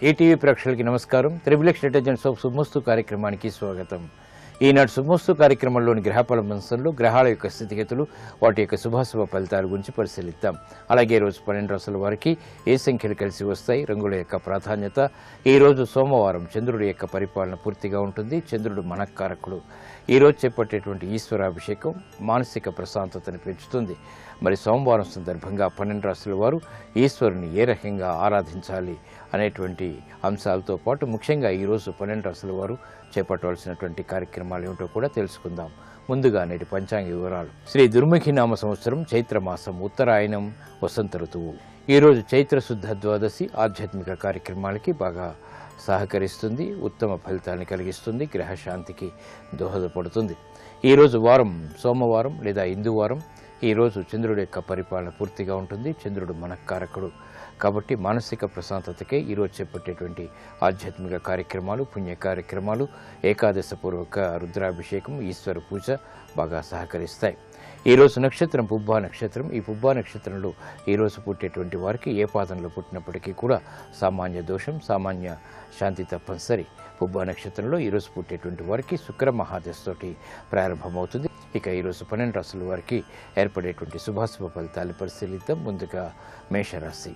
ETV ప్రేక్షకులకి నమస్కారం. Triplex intelligence of శుభమస్తు కార్యక్రమానికి స్వాగతం. ఈనాటి శుభమస్తు కార్యక్రమంలోని గ్రహఫల మంచంలో గ్రహాల యొక్క స్థితిగతులు, వాటి యొక్క శుభాశుభ ఫలితాల గురించి పరిశీలిద్దాం. అలాగే ఈరోజు 12 రాశుల వారికి ఏ సంఖ్యలు కలిసి వస్తాయి, రంగుల యొక్క ప్రాధాన్యత. ఈరోజు సోమవారం చంద్రుడి యొక్క పరిపాలన పూర్తిగా ఉంటుంది. చంద్రుడు మనఃకారకుడు. ఈరోజు చేపట్టేటువంటి ఈశ్వరాభిషేకం మానసిక ప్రశాంతతను పెంచుతుంది. మరి సోమవారం సందర్భంగా 12 రాశుల వారు ఈశ్వరుని ఏ రకంగా ఆరాధించాలి అనేటువంటి అంశాలతో పాటు ముఖ్యంగా ఈరోజు 12 రాశుల వారు చేపట్టవలసినటువంటి కార్యక్రమాలు ఏమిటో కూడా తెలుసుకుందాం. ముందుగా నేటి పంచాంగ వివరాలు. శ్రీ దుర్ముఖి నామ సంవత్సరం చైత్రమాసం, ఉత్తరాయణం, వసంత ఋతువు. ఈరోజు చైత్ర శుద్ధ ద్వాదశి ఆధ్యాత్మిక కార్యక్రమాలకి బాగా సహకరిస్తుంది, ఉత్తమ ఫలితాన్ని కలిగిస్తుంది, గ్రహశాంతికి దోహదపడుతుంది. ఈరోజు వారం సోమవారం లేదా ఇందువారం. ఈరోజు చంద్రుడి యొక్క పరిపాలన పూర్తిగా ఉంటుంది. చంద్రుడు మనఃకారకుడు కాబట్టి మానసిక ప్రశాంతతకే ఈరోజు చేపట్టేటువంటి ఆధ్యాత్మిక కార్యక్రమాలు, పుణ్య కార్యక్రమాలు, ఏకాదశపూర్వక రుద్రాభిషేకం, ఈశ్వర పూజ బాగా సహకరిస్తాయి. ఈరోజు నక్షత్రం పుబ్బా నక్షత్రం. ఈ పుబ్బా నక్షత్రంలో ఈరోజు పుట్టేటువంటి వారికి ఏ పాదంలో పుట్టినప్పటికీ కూడా సామాన్య దోషం, సామాన్య శాంతి తప్పనిసరి. పుబ్బా నక్షత్రంలో ఈరోజు పుట్టేటువంటి వారికి శుక్ర మహాదశతోటి ప్రారంభమవుతుంది. ఇక ఈరోజు 12 రాశుల వారికి ఏర్పడేటువంటి శుభాశుభ ఫలితాలు పరిశీలిద్దాం. ముందుగా మేషరాశి.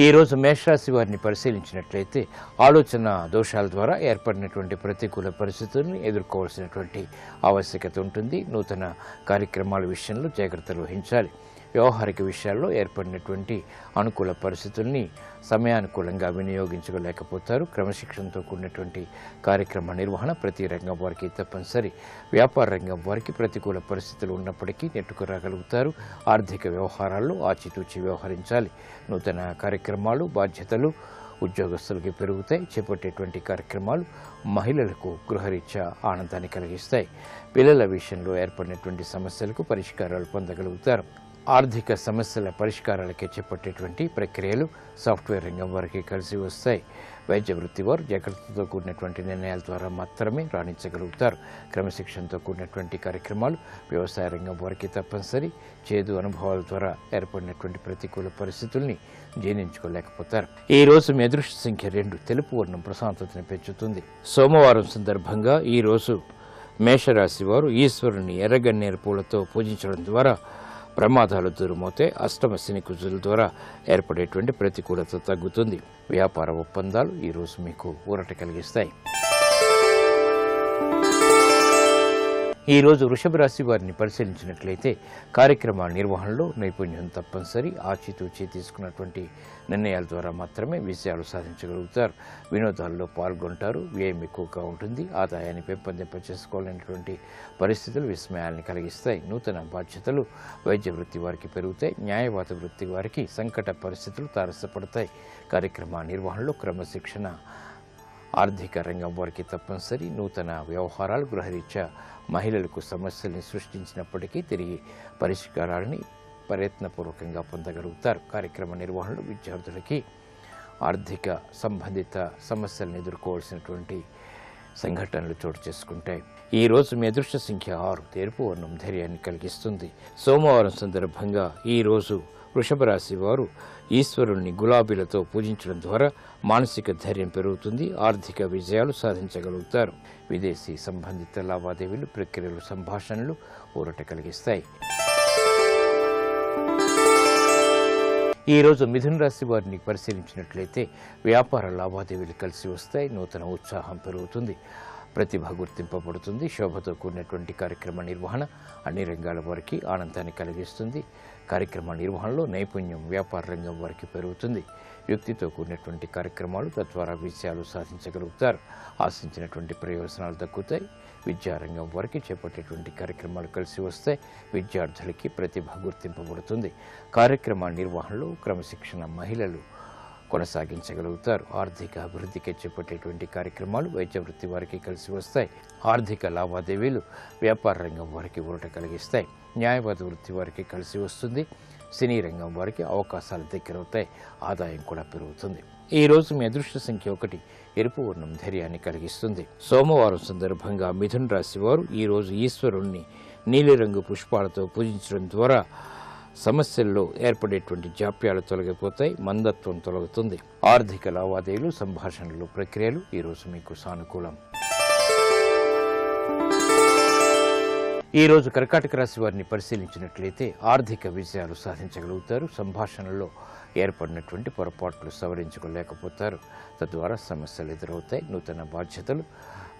ఈరోజు మేషరాశి వారిని పరిశీలించినట్లయితే ఆలోచన దోషాల ద్వారా ఏర్పడినటువంటి ప్రతికూల పరిస్థితులను ఎదుర్కోవాల్సినటువంటి ఆవశ్యకత ఉంటుంది. నూతన కార్యక్రమాల విషయంలో జాగ్రత్తలు వహించాలి. వ్యవహారిక విషయాల్లో ఏర్పడినటువంటి అనుకూల పరిస్థితుల్ని సమయానుకూలంగా వినియోగించుకోలేకపోతారు. క్రమశిక్షణతో కూడినటువంటి కార్యక్రమ నిర్వహణ ప్రతి రంగం వారికి తప్పనిసరి. వ్యాపార రంగం వారికి ప్రతికూల పరిస్థితులు ఉన్నప్పటికీ నెట్టుకురాగలుగుతారు. ఆర్థిక వ్యవహారాల్లో ఆచితూచి వ్యవహరించాలి. నూతన కార్యక్రమాలు, బాధ్యతలు ఉద్యోగస్తులకి పెరుగుతాయి. చేపట్టేటువంటి కార్యక్రమాలు మహిళలకు గృహరీత్యా ఆనందాన్ని కలిగిస్తాయి. పిల్లల విషయంలో ఏర్పడినటువంటి సమస్యలకు పరిష్కారాలు పొందగలుగుతారు. ఆర్థిక సమస్యల పరిష్కారాలకే చేపట్టేటువంటి ప్రక్రియలు సాఫ్ట్వేర్ రంగం వారికి కలిసి వస్తాయి. వైద్య వృత్తి వారు జాగ్రత్తతో కూడినటువంటి నిర్ణయాల ద్వారా మాత్రమే రాణించగలుగుతారు. క్రమశిక్షణతో కూడినటువంటి కార్యక్రమాలు వ్యవసాయ రంగం వారికి తప్పనిసరి. చేదు అనుభవాల ద్వారా ఏర్పడినటువంటి ప్రతికూల పరిస్థితుల్ని జీర్ణించుకోలేకపోతారు. ఈ రోజు మీ అదృష్ట సంఖ్య 2. తెలుపు వర్ణం ప్రశాంతతను పెంచుతుంది. సోమవారం సందర్భంగా ఈరోజు మేషరాశి వారు ఈశ్వరుని ఎర్రగన్నేరు పూలతో పూజించడం ద్వారా ప్రమాదాలు దూరమవుతాయి. అష్టమ శని కుజుల ద్వారా ఏర్పడేటువంటి ప్రతికూలత తగ్గుతుంది. వ్యాపార ఒప్పందాలు ఈరోజు మీకు ఊరట కలిగిస్తాయి. ఈరోజు వృషభ రాశి వారిని పరిశీలించినట్లయితే కార్యక్రమాల నిర్వహణలో నైపుణ్యం తప్పనిసరి. ఆచితూచి తీసుకున్నటువంటి నిర్ణయాల ద్వారా మాత్రమే విజయాలు సాధించగలుగుతారు. వినోదాల్లో పాల్గొంటారు. వ్యయం ఎక్కువగా ఉంటుంది. ఆదాయాన్ని పెంపొందింపచేసుకోవాలనేటువంటి పరిస్థితులు విస్మయాన్ని కలిగిస్తాయి. నూతన బాధ్యతలు వైద్య వృత్తి వారికి పెరుగుతాయి. న్యాయవాద వృత్తి వారికి సంకట పరిస్థితులు తారసపడతాయి. కార్యక్రమ నిర్వహణలో క్రమశిక్షణ ఆర్థిక రంగం వారికి తప్పనిసరి. నూతన వ్యవహారాలు గృహరీత్యా మహిళలకు సమస్యల్ని సృష్టించినప్పటికీ తిరిగి పరిష్కారాలని ప్రయత్నపూర్వకంగా పొందగలుగుతారు. కార్యక్రమ నిర్వహణలో విద్యార్థులకి ఆర్థిక సంబంధిత సమస్యలను ఎదుర్కోవాల్సినటువంటి సంఘటనలు చోటు చేసుకుంటాయి. ఈ రోజు మీ అదృష్ట సంఖ్య 6. ఎరుపు వర్ణం ధైర్యాన్ని కలిగిస్తుంది. సోమవారం సందర్భంగా ఈరోజు వృషభ రాశి వారు ఈశ్వరుణ్ణి గులాబీలతో పూజించడం ద్వారా మానసిక ధైర్యం పెరుగుతుంది. ఆర్థిక విజయాలు సాధించగలుగుతారు. విదేశీ సంబంధిత లావాదేవీలు, ప్రక్రియలు, సంభాషణలు ఊరట కలిగిస్తాయి. ఈరోజు మిథున రాశి వారిని పరిశీలించినట్లయితే వ్యాపార లావాదేవీలు కలిసి వస్తాయి. నూతన ఉత్సాహం పెరుగుతుంది. ప్రతిభ గుర్తింపబడుతుంది. శోభతో కూడినటువంటి కార్యక్రమ నిర్వహణ అన్ని రంగాల వారికి ఆనందాన్ని కలిగిస్తుంది. కార్యక్రమ నిర్వహణలో నైపుణ్యం వ్యాపార రంగం వారికి పెరుగుతుంది. యుక్తితో కూడినటువంటి కార్యక్రమాలు తద్వారా విజయాలు సాధించగలుగుతారు. ఆశించినటువంటి ప్రయోజనాలు దక్కుతాయి. విద్యారంగం వారికి చేపట్టేటువంటి కార్యక్రమాలు కలిసి వస్తాయి. విద్యార్థులకి ప్రతిభ గుర్తింపబడుతుంది. కార్యక్రమ నిర్వహణలో క్రమశిక్షణ మహిళలు కొనసాగించగలుగుతారు. ఆర్థిక అభివృద్ధికి చేపట్టేటువంటి కార్యక్రమాలు వైద్య వృత్తి వారికి కలిసి వస్తాయి. ఆర్థిక లావాదేవీలు వ్యాపార రంగం వారికి ఊరట కలిగిస్తాయి. న్యాయవాద వృత్తి వారికి కలిసి వస్తుంది. సినీ రంగం వారికి అవకాశాలు దగ్గరవుతాయి. ఆదాయం కూడా పెరుగుతుంది. ఈ రోజు మీ అదృష్ట సంఖ్య 1. ఎరుపు వర్ణం ధైర్యాన్ని కలిగిస్తుంది. సోమవారం సందర్భంగా మిథున రాశి వారు ఈరోజు ఈశ్వరుణ్ణి నీలిరంగు పుష్పాలతో పూజించడం ద్వారా సమస్యల్లో ఏర్పడేటువంటి జాప్యాలు తొలగిపోతాయి, మందత్వం తొలగుతుంది. ఆర్థిక లావాదేవీలు, సంభాషణలు, ప్రక్రియలు ఈరోజు మీకు సానుకూలం. ఈరోజు కర్కాటక రాశి వారిని పరిశీలించినట్లయితే ఆర్థిక విజయాలు సాధించగలుగుతారు. సంభాషణల్లో ఏర్పడినటువంటి పొరపాట్లు సవరించుకోలేకపోతారు. తద్వారా సమస్యలు ఎదురవుతాయి. నూతన బాధ్యతలు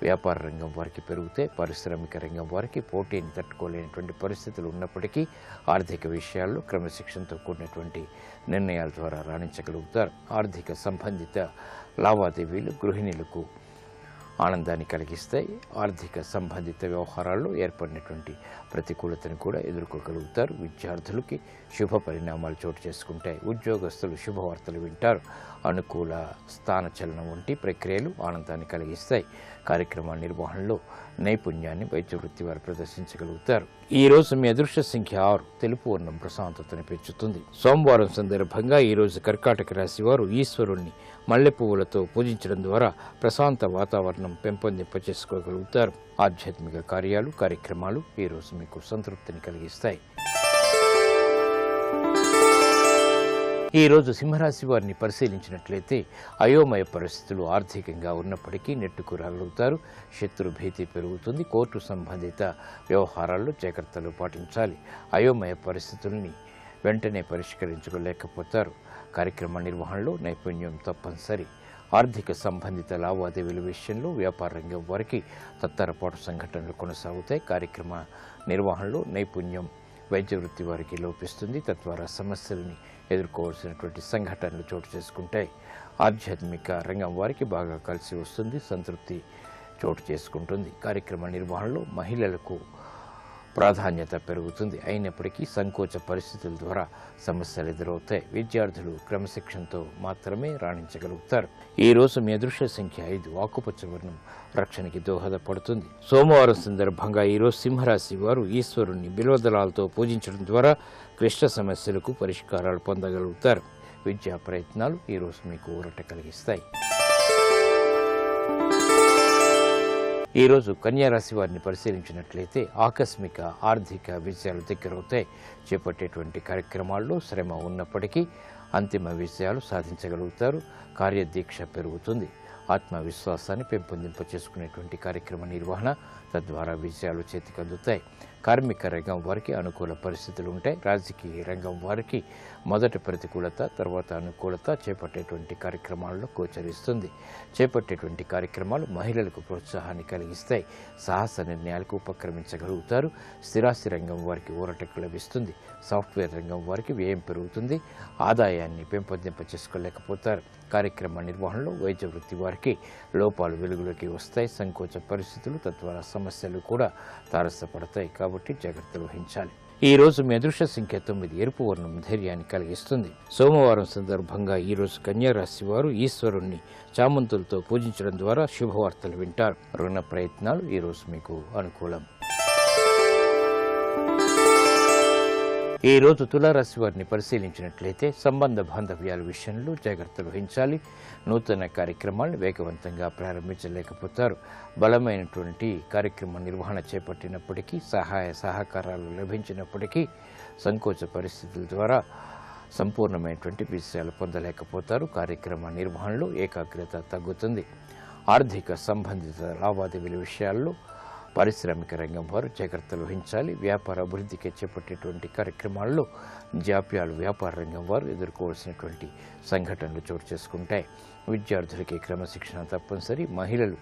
వ్యాపార రంగం వారికి పెరుగుతాయి. పారిశ్రామిక రంగం వారికి పోటీని తట్టుకోలేనటువంటి పరిస్థితులు ఉన్నప్పటికీ ఆర్థిక విషయాల్లో క్రమశిక్షణతో కూడినటువంటి నిర్ణయాల ద్వారా రాణించగలుగుతారు. ఆర్థిక సంబంధిత లావాదేవీలు గృహిణులకు ఆనందాన్ని కలిగిస్తాయి. ఆర్థిక సంబంధిత వ్యవహారాల్లో ఏర్పడినటువంటి ప్రతికూలతను కూడా ఎదుర్కోగలుగుతారు. విద్యార్థులకి శుభ పరిణామాలు చోటు చేసుకుంటాయి. ఉద్యోగస్తులు శుభవార్తలు వింటారు. అనుకూల స్థానచలనం వంటి ప్రక్రియలు ఆనందాన్ని కలిగిస్తాయి. కార్యక్రమాల నిర్వహణలో నైపుణ్యాన్ని వైద్య వృత్తి వారు ప్రదర్శించగలుగుతారు. ఈ రోజు మీ అదృష్ట సంఖ్య 6. తెలుపు వర్ణం ప్రశాంతతను పెంచుతుంది. సోమవారం సందర్భంగా ఈరోజు కర్కాటక రాశి వారు ఈశ్వరుణ్ణి మల్లె పువ్వులతో పూజించడం ద్వారా ప్రశాంత వాతావరణం పెంపొందింపచేసుకోగలుగుతారు. ఆధ్యాత్మిక కార్యాలు, కార్యక్రమాలు ఈరోజు మీకు సంతృప్తిని కలిగిస్తాయి. ఈ రోజు సింహరాశి వారిని పరిశీలించినట్లయితే అయోమయ పరిస్థితులు ఆర్థికంగా ఉన్నప్పటికీ నెట్టుకు రాగలుగుతారు. శత్రు భీతి పెరుగుతుంది. కోర్టు సంబంధిత వ్యవహారాల్లో జాగ్రత్తలు పాటించాలి. అయోమయ పరిస్థితుల్ని వెంటనే పరిష్కరించుకోలేకపోతారు. కార్యక్రమ నిర్వహణలో నైపుణ్యం తప్పనిసరి. ఆర్థిక సంబంధిత లావాదేవీల విషయంలో వ్యాపార రంగం వారికి తత్తరపాటు సంఘటనలు కొనసాగుతాయి. కార్యక్రమ నిర్వహణలో నైపుణ్యం వైద్య వృత్తి వారికి లోపిస్తుంది. తద్వారా సమస్యలని ఎదుర్కోవాల్సినటువంటి సంఘటనలు చోటు చేసుకుంటాయి. ఆధ్యాత్మిక రంగం వారికి బాగా కలిసి వస్తుంది. సంతృప్తి చోటు చేసుకుంటుంది. కార్యక్రమ నిర్వహణలో మహిళలకు ప్రాధాన్యత పెరుగుతుంది. అయినప్పటికీ సంకోచ పరిస్థితుల ద్వారా సమస్యలు ఎదురవుతాయి. విద్యార్థులు క్రమశిక్షణతో మాత్రమే రాణించగలుగుతారు. ఈ రోజు మీ అదృష్ట సంఖ్య 5. ఆకుపచ్చ వర్ణం రక్షణకి దోహదపడుతుంది. సోమవారం సందర్భంగా ఈరోజు సింహరాశి వారు ఈశ్వరుణ్ణి బిల్వదళాలతో పూజించడం ద్వారా క్లిష్ట సమస్యలకు పరిష్కారాలు పొందగలుగుతారు. విద్యా ప్రయత్నాలు ఈరోజు మీకు ఊరట కలిగిస్తాయి. ఈరోజు కన్యారాశి వారిని పరిశీలించినట్లయితే ఆకస్మిక ఆర్థిక విజయాలు దగ్గరవుతాయి. చేపట్టేటువంటి కార్యక్రమాల్లో శ్రమ ఉన్నప్పటికీ అంతిమ విజయాలు సాధించగలుగుతారు. కార్యదీక్ష పెరుగుతుంది. ఆత్మవిశ్వాసాన్ని పెంపొందింపచేసుకునేటువంటి కార్యక్రమ నిర్వహణ తద్వారా విజయాలు చేతికి అందుతాయి. కార్మిక రంగం వారికి అనుకూల పరిస్థితులు ఉంటాయి. రాజకీయ రంగం వారికి మొదట ప్రతికూలత, తర్వాత అనుకూలత చేపట్టేటువంటి కార్యక్రమాల్లో గోచరిస్తుంది. చేపట్టేటువంటి కార్యక్రమాలు మహిళలకు ప్రోత్సాహాన్ని కలిగిస్తాయి. సాహస నిర్ణయాలకు ఉపక్రమించగలుగుతారు. స్థిరాస్తి రంగం వారికి ఊరటకు లభిస్తుంది. సాఫ్ట్వేర్ రంగం వారికి వ్యయం పెరుగుతుంది. ఆదాయాన్ని పెంపొందింపచేసుకోలేకపోతారు. కార్యక్రమ నిర్వహణలో వైద్య వృత్తి వారికి లోపాలు వెలుగులోకి వస్తాయి. సంకోచ పరిస్థితులు తద్వారా సమస్యలు కూడా తారసపడతాయి. కాబట్టి జాగ్రత్తలు వహించాలి. ఈ రోజు మీ అదృష్ట సంఖ్య 9. ఎరుపు వర్ణం ధైర్యాన్ని కలిగిస్తుంది. సోమవారం సందర్భంగా ఈ రోజు కన్యా రాశి వారు ఈశ్వరుణ్ణి చామంతులతో పూజించడం ద్వారా శుభవార్తలు వింటారు. రుణ ప్రయత్నాలు ఈ రోజు మీకు అనుకూలం. ఈ రోజు తులారాశి వారిని పరిశీలించినట్లయితే సంబంధ బాంధవ్యాల విషయంలో జాగ్రత్తలు వహించాలి. నూతన కార్యక్రమాలను వేగవంతంగా ప్రారంభించలేకపోతారు. బలమైనటువంటి కార్యక్రమ నిర్వహణ చేపట్టినప్పటికీ సహాయ సహకారాలు లభించినప్పటికీ సంకోచ పరిస్థితుల ద్వారా సంపూర్ణమైనటువంటి విజయాలు పొందలేకపోతారు. కార్యక్రమ నిర్వహణలో ఏకాగ్రత తగ్గుతుంది. ఆర్థిక సంబంధిత లావాదేవీల విషయాల్లో పారిశ్రామిక రంగం వారు జాగ్రత్తలు వహించాలి. వ్యాపార అభివృద్ధికి చేపట్టేటువంటి కార్యక్రమాల్లో జాప్యాలు వ్యాపార రంగం వారు ఎదుర్కోవాల్సినటువంటి సంఘటనలు చోటు చేసుకుంటాయి. విద్యార్థులకి క్రమశిక్షణ తప్పనిసరి. మహిళలు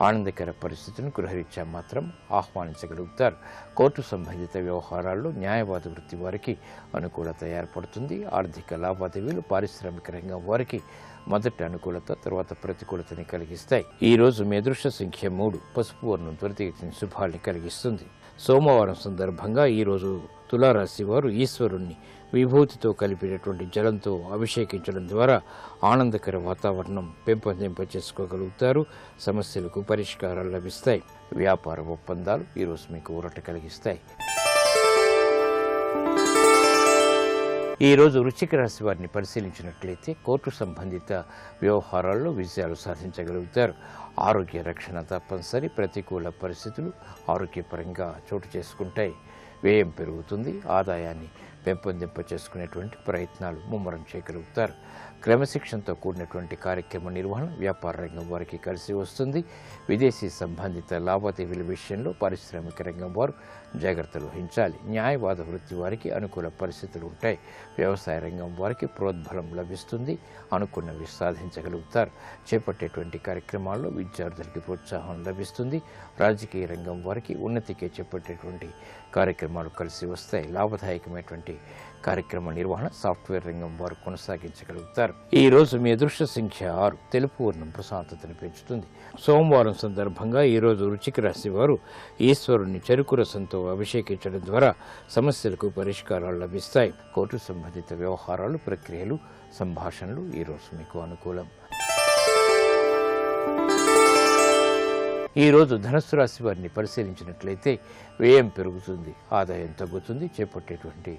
ఆనందకర పరిస్థితులను గృహరీత్యా మాత్రం ఆహ్వానించగలుగుతారు. కోర్టు సంబంధిత వ్యవహారాల్లో న్యాయవాద వృత్తి వారికి అనుకూలత ఏర్పడుతుంది. ఆర్థిక లావాదేవీలు పారిశ్రామిక రంగం వారికి మొదటి అనుకూలత, తర్వాత ప్రతికూలతని కలిగిస్తాయి. ఈ రోజు మీ అదృష్ట సంఖ్య 3. పసుపు వర్ణం త్వరితగతిన శుభాల్ని కలిగిస్తుంది. సోమవారం సందర్భంగా ఈరోజు తులారాశి వారు ఈశ్వరుణ్ణి విభూతితో కలిపినటువంటి జలంతో అభిషేకించడం ద్వారా ఆనందకర వాతావరణం పెంపొందింపచేసుకోగలుగుతారు. సమస్యలకు పరిష్కారాలు లభిస్తాయి. వ్యాపార ఒప్పందాలు ఈరోజు మీకు ఊరట కలిగిస్తాయి. ఈ రోజు వృశ్చిక రాశి వారిని పరిశీలించినట్లయితే కోర్టు సంబంధిత వ్యవహారాల్లో విజయాలు సాధించగలుగుతారు. ఆరోగ్య రక్షణ తప్పనిసరి. ప్రతికూల పరిస్థితులు ఆరోగ్యపరంగా చోటు చేసుకుంటాయి. వ్యయం పెరుగుతుంది. ఆదాయాన్ని పెంపొందింప చేసుకునేటువంటి ప్రయత్నాలు ముమ్మరం చేయగలుగుతారు. క్రమశిక్షణతో కూడినటువంటి కార్యక్రమ నిర్వహణ వ్యాపార రంగం వారికి కలిసి వస్తుంది. విదేశీ సంబంధిత లావాదేవీల విషయంలో పారిశ్రామిక రంగం వారు జాగ్రత్తలు వహించాలి. న్యాయవాద వృత్తి వారికి అనుకూల పరిస్థితులు ఉంటాయి. వ్యవసాయ రంగం వారికి ప్రోద్బలం లభిస్తుంది. అనుకున్నవి సాధించగలుగుతారు. చేపట్టేటువంటి కార్యక్రమాల్లో విద్యార్థులకి ప్రోత్సాహం లభిస్తుంది. రాజకీయ రంగం వారికి ఉన్నతికి చేపట్టేటువంటి కార్యక్రమాలు కలిసి వస్తాయి. లాభదాయకమైనటువంటి కార్యక్రమ నిర్వహణ సాఫ్ట్వేర్ రంగం వారు కొనసాగించగలుగుతారు. ఈ రోజు మీ అదృష్ట సంఖ్య 6. తెలుపు వర్ణం ప్రశాంతతను పెంచుతుంది. సోమవారం సందర్భంగా ఈ రోజు వృశ్చిక రాశి వారు ఈశ్వరుని చెరుకు రసంతో అభిషేకించడం ద్వారా సమస్యలకు పరిష్కారాలు లభిస్తాయి. కోర్టు సంబంధిత వ్యవహారాలు, ప్రక్రియలు, సంభాషణలు ఈ రోజు మీకు అనుకూలం. ఈ రోజు ధనుస్సు రాశి వారిని పరిశీలించినట్లయితే వ్యయం పెరుగుతుంది, ఆదాయం తగ్గుతుంది. చేపట్టేటువంటి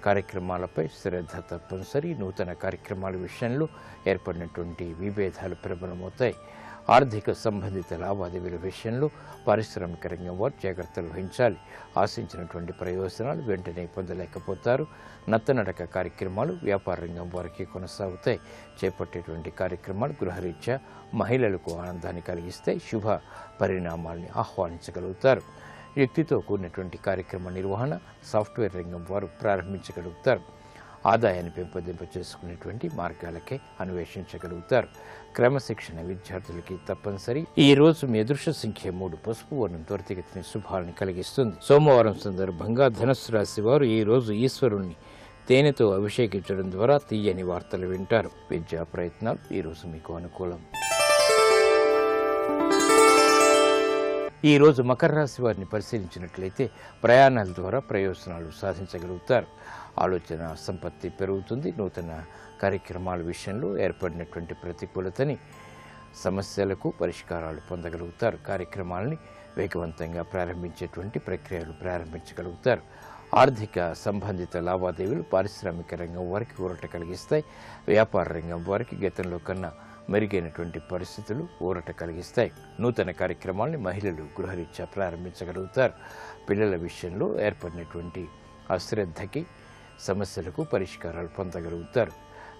కార్యక్రమాలపై శ్రద్ధ తప్పనిసరి. నూతన కార్యక్రమాల విషయంలో ఏర్పడినటువంటి విభేదాలు ప్రబలమవుతాయి. ఆర్థిక సంబంధిత లావాదేవీల విషయంలో పారిశ్రామిక రంగం వారు జాగ్రత్తలు వహించాలి. ఆశించినటువంటి ప్రయోజనాలు వెంటనే పొందలేకపోతారు. నత్తనడక కార్యక్రమాలు వ్యాపార రంగం వారికి కొనసాగుతాయి. చేపట్టేటువంటి కార్యక్రమాలు గృహరీత్యా మహిళలకు ఆనందాన్ని కలిగిస్తాయి. శుభ పరిణామాల్ని ఆహ్వానించగలుగుతారు. వ్యక్తితో కూడినటువంటి కార్యక్రమ నిర్వహణ సాఫ్ట్వేర్ రంగం వారు ప్రారంభించగలుగుతారు. ఆదాయాన్ని పెంపొందింప చేసుకునేటువంటి మార్గాలకే అన్వేషించగలుగుతారు. క్రమశిక్షణ విద్యార్థులకి తప్పనిసరి. ఈ రోజు మీ అదృష్ట సంఖ్య 3. పసుపు వర్ణం త్వరితగతిన శుభాలను కలిగిస్తుంది. సోమవారం సందర్భంగా ధనుస్సు రాశి వారు ఈ రోజు ఈశ్వరుణ్ణి తేనెతో అభిషేకించడం ద్వారా తీయని వార్తలు వింటారు. విద్యా ప్రయత్నాలు ఈ రోజు మీకు అనుకూలం. ఈ రోజు మకర రాశి వారిని పరిశీలించినట్లయితే ప్రయాణాల ద్వారా ప్రయోజనాలు సాధించగలుగుతారు. ఆలోచన సంపత్తి పెరుగుతుంది. నూతన కార్యక్రమాల విషయంలో ఏర్పడినటువంటి ప్రతికూలతని సమస్యలకు పరిష్కారాలు పొందగలుగుతారు. కార్యక్రమాలని వేగవంతంగా ప్రారంభించేటువంటి ప్రక్రియలు ప్రారంభించగలుగుతారు. ఆర్థిక సంబంధిత లావాదేవీలు పారిశ్రామిక రంగం వారికి ఊరట కలిగిస్తాయి. వ్యాపార రంగం వారికి గతంలో కన్నా మెరుగైనటువంటి పరిస్థితులు ఊరట కలిగిస్తాయి. నూతన కార్యక్రమాల్ని మహిళలు గృహరీత్యా ప్రారంభించగలుగుతారు. పిల్లల విషయంలో ఏర్పడినటువంటి అశ్రద్ధకి సమస్యలకు పరిష్కారాలు పొందగలుగుతారు.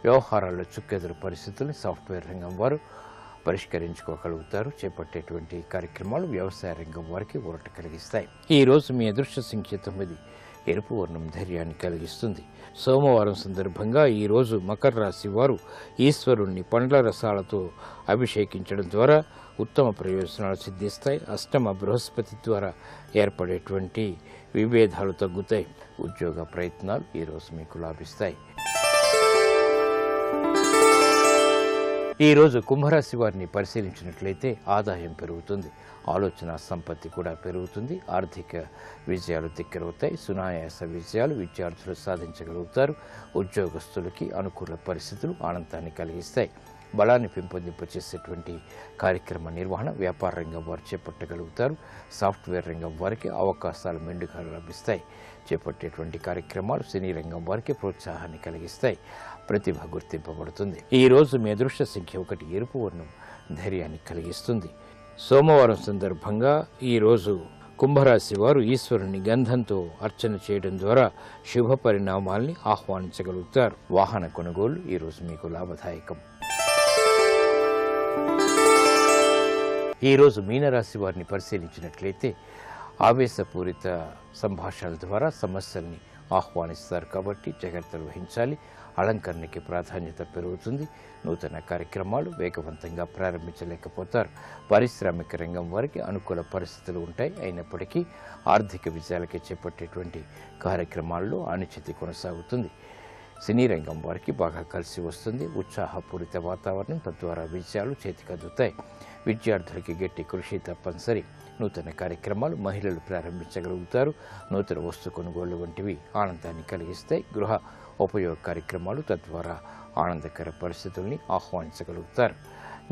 వ్యవహారాల్లో చుక్కెదురు పరిస్థితులను సాఫ్ట్వేర్ రంగం వారు పరిష్కరించుకోగలుగుతారు. చేపట్టేటువంటి కార్యక్రమాలు వ్యవసాయ రంగం వారికి ఊరట కలిగిస్తాయి. ఈ రోజు మీ అదృష్ట సంఖ్య 9. ఎరుపు వర్ణం ధైర్యాన్ని కలిగిస్తుంది. సోమవారం సందర్భంగా ఈ రోజు మకర రాశి వారు ఈశ్వరుణ్ణి పండ్ల రసాలతో అభిషేకించడం ద్వారా ఉత్తమ ప్రయోజనాలు సిద్ధిస్తాయి. అష్టమ బృహస్పతి ద్వారా ఏర్పడేటువంటి విభేదాలు తగ్గుతాయి. ఉద్యోగ ప్రయత్నాలు ఈ రోజు మీకు లాభిస్తాయి. ఈ రోజు కుంభరాశి వారిని పరిశీలించినట్లయితే ఆదాయం పెరుగుతుంది. ఆలోచన సంపత్తి కూడా పెరుగుతుంది. ఆర్థిక విజయాలు దగ్గరవుతాయి. సునాయాస విజయాలు విద్యార్థులు సాధించగలుగుతారు. ఉద్యోగస్తులకి అనుకూల పరిస్థితులు ఆనందాన్ని కలిగిస్తాయి. బలాన్ని పెంపొందింప చేసేటువంటి కార్యక్రమ నిర్వహణ వ్యాపార రంగం వారు చేపట్టగలుగుతారు. సాఫ్ట్వేర్ రంగం వారికి అవకాశాలు మెండుగా లభిస్తాయి. చేపట్టేటువంటి కార్యక్రమాలు సినీ రంగం వారికి ప్రోత్సాహాన్ని కలిగిస్తాయి. ప్రతిభ గుర్తింపబడుతుంది. ఈ రోజు మీ అదృష్ట సంఖ్య 1. ఎరుపు వర్ణం ధైర్యాన్ని కలిగిస్తుంది. సోమవారం సందర్భంగా ఈ రోజు కుంభరాశి వారు ఈశ్వరుని గంధంతో అర్చన చేయడం ద్వారా శుభ పరిణామాల్ని ఆహ్వానించగలుగుతారు. వాహన కొనుగోలు ఈ రోజు మీకు లాభదాయకం. ఈ రోజు మీనరాశి వారిని పరిశీలించినట్లయితే ఆవేశపూరిత సంభాషణల ద్వారా సమస్యల్ని ఆహ్వానిస్తారు కాబట్టి జాగ్రత్తలు వహించాలి. అలంకరణకి ప్రాధాన్యత పెరుగుతుంది. నూతన కార్యక్రమాలు వేగవంతంగా ప్రారంభించలేకపోతారు. పారిశ్రామిక రంగం వారికి అనుకూల పరిస్థితులు ఉంటాయి. అయినప్పటికీ ఆర్థిక విజయాలకి చేపట్టేటువంటి కార్యక్రమాల్లో అనిశ్చితి కొనసాగుతుంది. సినీ రంగం వారికి బాగా కలిసి వస్తుంది. ఉత్సాహపూరిత వాతావరణం, తద్వారా విజయాలు చేతికందుతాయి. విద్యార్థులకి గట్టి కృషి తప్పనిసరి. నూతన కార్యక్రమాలు మహిళలు ప్రారంభించగలుగుతారు. నూతన వస్తు కొనుగోళ్లు వంటివి ఆనందాన్ని కలిగిస్తాయి. గృహ ఉపయోగ కార్యక్రమాలు తద్వారా ఆనందకర పరిస్థితుల్ని ఆహ్వానించగలుగుతారు.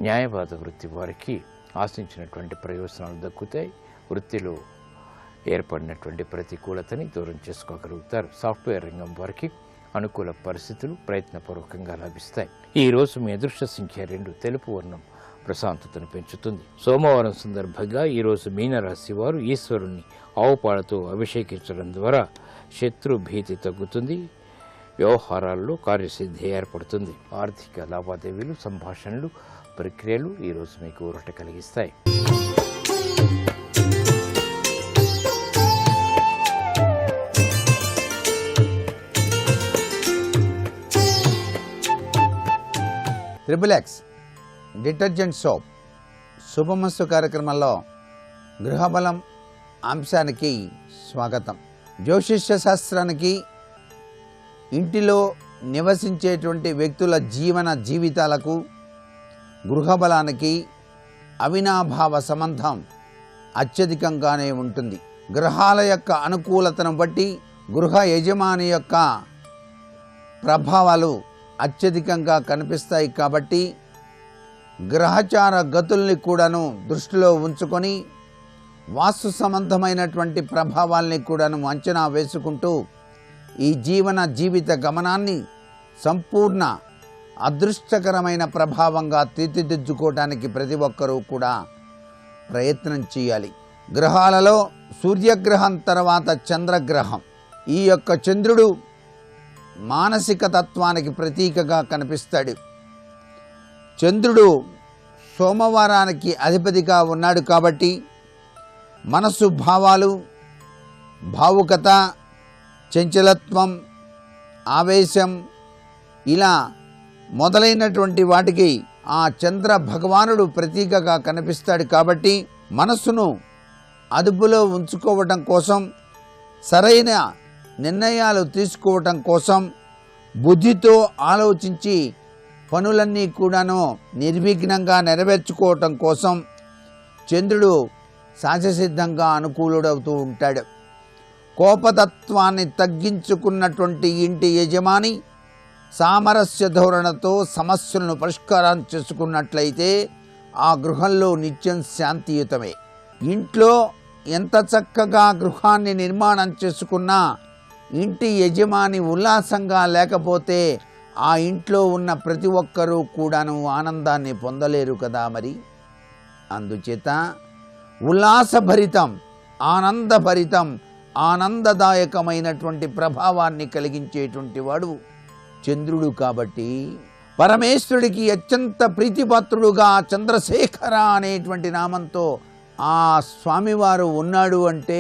న్యాయవాద వృత్తి వారికి ఆశించినటువంటి ప్రయోజనాలు దక్కుతాయి. వృత్తిలో ఏర్పడినటువంటి ప్రతికూలతని దూరం చేసుకోగలుగుతారు. సాఫ్ట్వేర్ రంగం వారికి అనుకూల పరిస్థితులు ప్రయత్నపూర్వకంగా లభిస్తాయి. ఈ రోజు మీ అదృష్ట సంఖ్య 2. తెలుపు వర్ణం ప్రశాంతతను పెంచుతుంది. సోమవారం సందర్భంగా ఈరోజు మీనరాశి వారు ఈశ్వరుణ్ణి ఆవు పాలతో అభిషేకించడం ద్వారా శత్రు భీతి తగ్గుతుంది. వ్యవహారాల్లో కార్యసిద్ధి ఏర్పడుతుంది. ఆర్థిక లావాదేవీలు, సంభాషణలు, ప్రక్రియలు ఈరోజు మీకు ఊరట కలిగిస్తాయి. XXX డిటర్జెంట్ సోప్ శుభమస్తు కార్యక్రమంలో గృహబలం అంశానికి స్వాగతం. జ్యోతిష్య శాస్త్రానికి ఇంటిలో నివసించేటువంటి వ్యక్తుల జీవితాలకు గృహబలానికి అవినాభావ సంబంధం అత్యధికంగానే ఉంటుంది. గ్రహాల యొక్క అనుకూలతను బట్టి గృహ యజమాని యొక్క ప్రభావాలు అత్యధికంగా కనిపిస్తాయి. కాబట్టి గ్రహచార గతుల్ని కూడాను దృష్టిలో ఉంచుకొని వాస్తు సంబంధమైనటువంటి ప్రభావాల్ని కూడాను అంచనా వేసుకుంటూ ఈ జీవిత గమనాన్ని సంపూర్ణ అదృష్టకరమైన ప్రభావంగా తీర్చిదిద్దుకోవడానికి ప్రతి ఒక్కరూ కూడా ప్రయత్నం చేయాలి. గ్రహాలలో సూర్యగ్రహం తర్వాత చంద్రగ్రహం. ఈ యొక్క చంద్రుడు మానసిక తత్వానికి ప్రతీకగా కనిపిస్తాడు. చంద్రుడు సోమవారానికి అధిపతిగా ఉన్నాడు కాబట్టి మనసు భావాలు, భావుకత, చంచలత్వం, ఆవేశం ఇలా మొదలైనటువంటి వాటికి ఆ చంద్ర భగవానుడు ప్రతీకగా కనిపిస్తాడు. కాబట్టి మనస్సును అదుపులో ఉంచుకోవటం కోసం, సరైన నిర్ణయాలు తీసుకోవటం కోసం బుద్ధితో ఆలోచించి పనులన్నీ కూడాను నిర్విఘ్నంగా నెరవేర్చుకోవటం కోసం చంద్రుడు సహజసిద్ధంగా అనుకూలుడవుతూ ఉంటాడు. కోపతత్వాన్ని తగ్గించుకున్నటువంటి ఇంటి యజమాని సామరస్య ధోరణితో సమస్యలను పరిష్కారం చేసుకున్నట్లయితే ఆ గృహంలో నిత్యం శాంతియుతమే. ఇంట్లో ఎంత చక్కగా గృహాన్ని నిర్మాణం చేసుకున్నా ఇంటి యజమాని ఉల్లాసంగా లేకపోతే ఆ ఇంట్లో ఉన్న ప్రతి ఒక్కరూ కూడాను ఆనందాన్ని పొందలేరు కదా. మరి అందుచేత ఉల్లాసభరితం, ఆనందభరితం, ఆనందదాయకమైనటువంటి ప్రభావాన్ని కలిగించేటువంటి వాడు చంద్రుడు. కాబట్టి పరమేశ్వరుడికి అత్యంత ప్రీతిపాత్రుడుగా చంద్రశేఖర అనేటువంటి నామంతో ఆ స్వామివారు ఉన్నాడు అంటే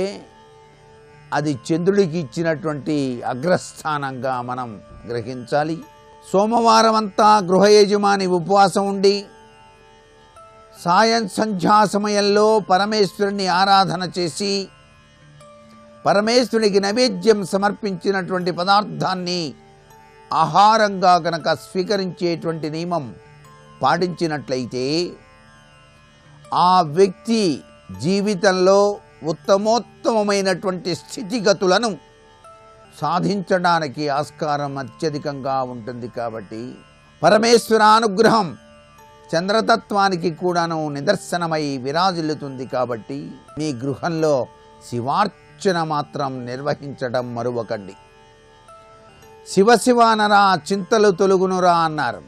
అది చంద్రుడికి ఇచ్చినటువంటి అగ్రస్థానంగా మనం గ్రహించాలి. సోమవారం అంతా గృహ యజమాని ఉపవాసం ఉండి సాయం సంధ్యా సమయంలో పరమేశ్వరుని ఆరాధన చేసి పరమేశ్వరునికి నైవేద్యం సమర్పించినటువంటి పదార్థాన్ని ఆహారంగా గనక స్వీకరించేటువంటి నియమం పాటించినట్లయితే ఆ వ్యక్తి జీవితంలో ఉత్తమోత్తమైనటువంటి స్థితిగతులను సాధించడానికి ఆస్కారం అత్యధికంగా ఉంటుంది. కాబట్టి పరమేశ్వర అనుగ్రహం చంద్రతత్వానికి కూడాను నిదర్శనమై విరాజిల్లుతుంది. కాబట్టి మీ గృహంలో శివార్చన మాత్రం నిర్వహించడం మరువకండి. శివశివానరా చింతలు తొలుగునురా అన్నారు.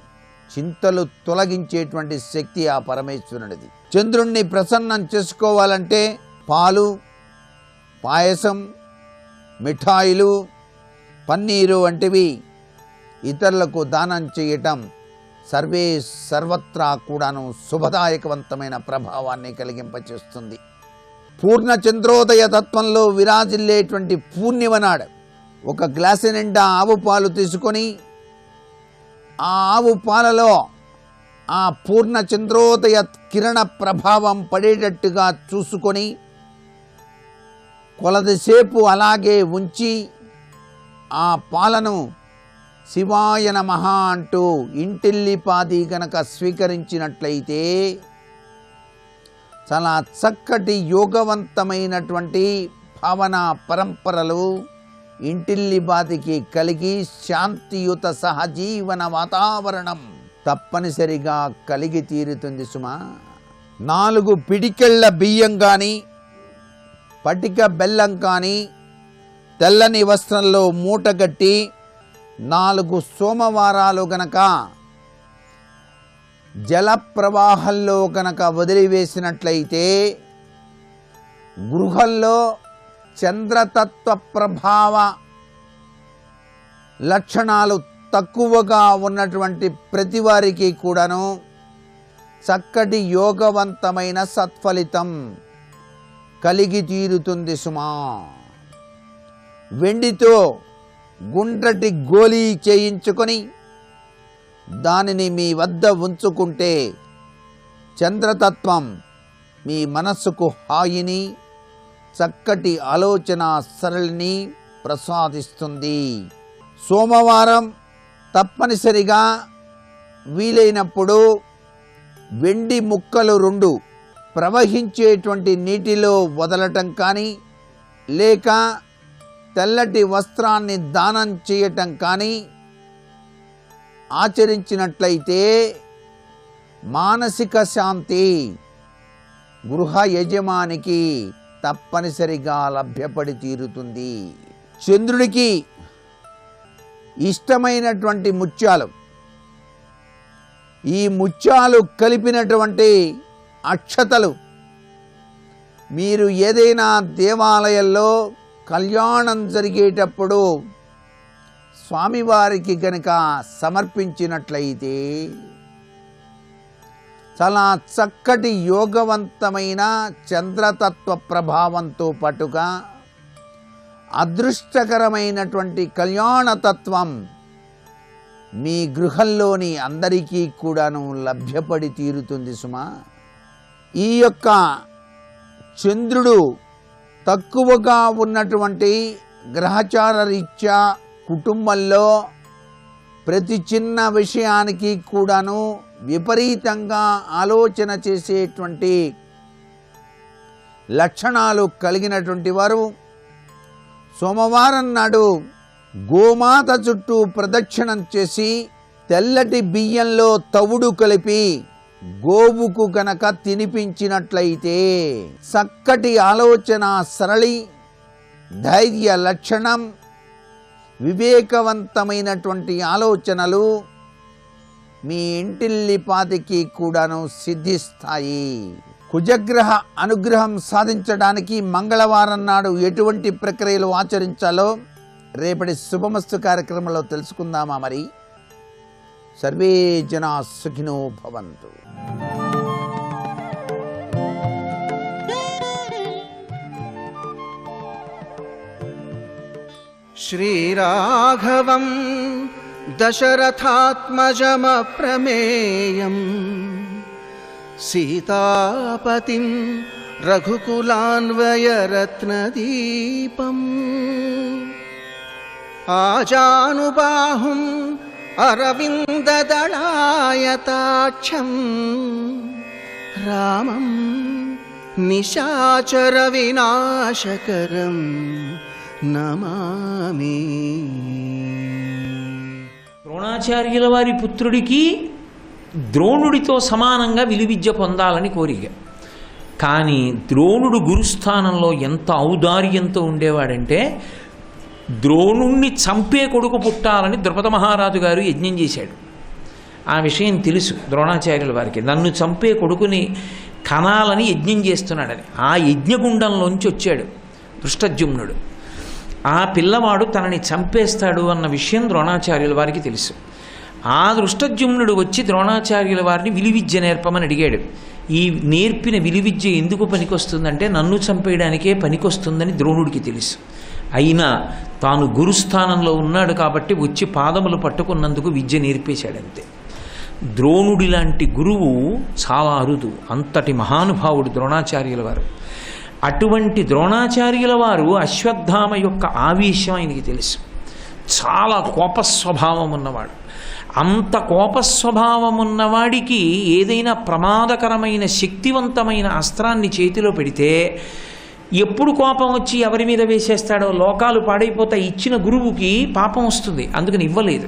చింతలు తొలగించేటువంటి శక్తి ఆ పరమేశ్వరుడిది. చంద్రుణ్ణి ప్రసన్నం చేసుకోవాలంటే పాలు, పాయసం, మిఠాయిలు, పన్నీరు వంటివి ఇతరులకు దానం చేయటం సర్వత్రా కూడాను శుభదాయకవంతమైన ప్రభావాన్ని కలిగింపచేస్తుంది. పూర్ణ చంద్రోదయ తత్వంలో విరాజిల్లేటువంటి పూర్ణిమనాడు ఒక గ్లాసు నిండా ఆవు పాలు తీసుకొని ఆ ఆవు పాలలో ఆ పూర్ణ చంద్రోదయ కిరణ ప్రభావం పడేటట్టుగా చూసుకొని కొలదిసేపు అలాగే ఉంచి ఆ పాలను శివాయ నమః అంటూ ఇంటిల్లిపాది గనక స్వీకరించినట్లయితే చాలా చక్కటి యోగవంతమైనటువంటి భావన పరంపరలు ఇంటిల్లిపాదికి కలిగి శాంతియుత సహజీవన వాతావరణం తప్పనిసరిగా కలిగి తీరుతుంది సుమా. 4 పిడికెళ్ళ బియ్యం కానీ, పటిక బెల్లం కానీ తెల్లని వస్త్రంలో మూటగట్టి 4 సోమవారాలు గనక జల ప్రవాహంలో గనక వదిలివేసినట్లయితే గృహంలో చంద్రతత్వ ప్రభావ లక్షణాలు తక్కువగా ఉన్నటువంటి ప్రతి వారికి కూడాను చక్కటి యోగవంతమైన సత్ఫలితం కలిగి తీరుతుంది సుమా. వెండితో గుండ్రటి గోళీ చేయించుకొని దానిని మీ వద్ద ఉంచుకుంటే చంద్రతత్వం మీ మనస్సుకు హాయిని, చక్కటి ఆలోచన సరళిని ప్రసాదిస్తుంది. సోమవారం తప్పనిసరిగా వీలైనప్పుడు వెండి ముక్కలు 2 ప్రవహించేటువంటి నీటిలో వదలటం కానీ, లేక తెల్లటి వస్త్రాన్ని దానం చేయటం కానీ ఆచరించినట్లయితే మానసిక శాంతి గృహ యజమానికి తప్పనిసరిగా లభ్యపడి తీరుతుంది. చంద్రుడికి ఇష్టమైనటువంటి ముత్యాలు, ఈ ముత్యాలు కలిపినటువంటి అక్షతలు మీరు ఏదైనా దేవాలయంలో కళ్యాణం జరిగేటప్పుడు స్వామివారికి గనక సమర్పించినట్లయితే చాలా చక్కటి యోగవంతమైన చంద్రతత్వ ప్రభావంతో పాటుగా అదృష్టకరమైనటువంటి కళ్యాణతత్వం మీ గృహంలోని అందరికీ కూడాను లభ్యపడి తీరుతుంది సుమా. ఈ యొక్క చంద్రుడు తక్కువగా ఉన్నటువంటి గ్రహచార రీత్యా కుటుంబంలో ప్రతి చిన్న విషయానికి కూడాను విపరీతంగా ఆలోచన చేసేటువంటి లక్షణాలు కలిగినటువంటి వారు సోమవారం నాడు గోమాత చుట్టూ ప్రదక్షిణం చేసి తెల్లటి బియ్యంలో తవుడు కలిపి గోవుకు గనక తినిపించినట్లయితే చక్కటి ఆలోచన సరళి, ధైర్య లక్షణం, వివేకవంతమైనటువంటి ఆలోచనలు మీ ఇంటిల్లిపాదికి కూడాను సిద్ధిస్తాయి. కుజగ్రహ అనుగ్రహం సాధించడానికి మంగళవారం నాడు ఎటువంటి ప్రక్రియలు ఆచరించాలో రేపటి శుభమస్తు కార్యక్రమంలో తెలుసుకుందామా మరి. సర్వే జనా సుఖినో భవంతు. శ్రీరాఘవం దశరథాత్మజమప్రమేయం సీతాపతిం రఘుకులాన్వయరత్నదీపం ఆజానుబాహుం అరవిందదళాయతాక్షం రామం నిశాచర వినాశకరం నమామి. ద్రోణాచార్యుల వారి పుత్రుడికి ద్రోణుడితో సమానంగా విలువిద్య పొందాలని కోరిక. కానీ ద్రోణుడు గురుస్థానంలో ఎంత ఔదార్యంతో ఉండేవాడంటే ద్రోణుణ్ణి చంపే కొడుకు పుట్టాలని ద్రుపద మహారాజు గారు యజ్ఞం చేశాడు. ఆ విషయం తెలుసు ద్రోణాచార్యుల వారికి. నన్ను చంపే కొడుకుని కనాలని యజ్ఞం చేస్తున్నాడని. ఆ యజ్ఞగుండంలోంచి వచ్చాడు దృష్టద్యుమ్నుడు. ఆ పిల్లవాడు తనని చంపేస్తాడు అన్న విషయం ద్రోణాచార్యుల వారికి తెలుసు. ఆ దృష్టద్యుమ్నుడు వచ్చి ద్రోణాచార్యుల వారిని విలువిద్య నేర్పమని అడిగాడు. ఈ నేర్పిన విలువిద్య ఎందుకు పనికొస్తుందంటే నన్ను చంపేయడానికే పనికొస్తుందని ద్రోణుడికి తెలుసు. అయినా తాను గురుస్థానంలో ఉన్నాడు కాబట్టి వచ్చి పాదములు పట్టుకున్నందుకు విద్య నేర్పేశాడంతే. ద్రోణుడి లాంటి గురువు చాలా అరుదు. అంతటి మహానుభావుడు ద్రోణాచార్యుల వారు. అటువంటి ద్రోణాచార్యుల వారు అశ్వత్థామ యొక్క ఆవేశం ఆయనకి తెలుసు. చాలా కోపస్వభావం ఉన్నవాడు. అంత కోపస్వభావం ఉన్నవాడికి ఏదైనా ప్రమాదకరమైన శక్తివంతమైన అస్త్రాన్ని చేతిలో పెడితే ఎప్పుడు కోపం వచ్చి ఎవరి మీద వేసేస్తాడో, లోకాలు పాడైపోతాయి. ఇచ్చిన గురువుకి పాపం వస్తుంది. అందుకని ఇవ్వలేదు.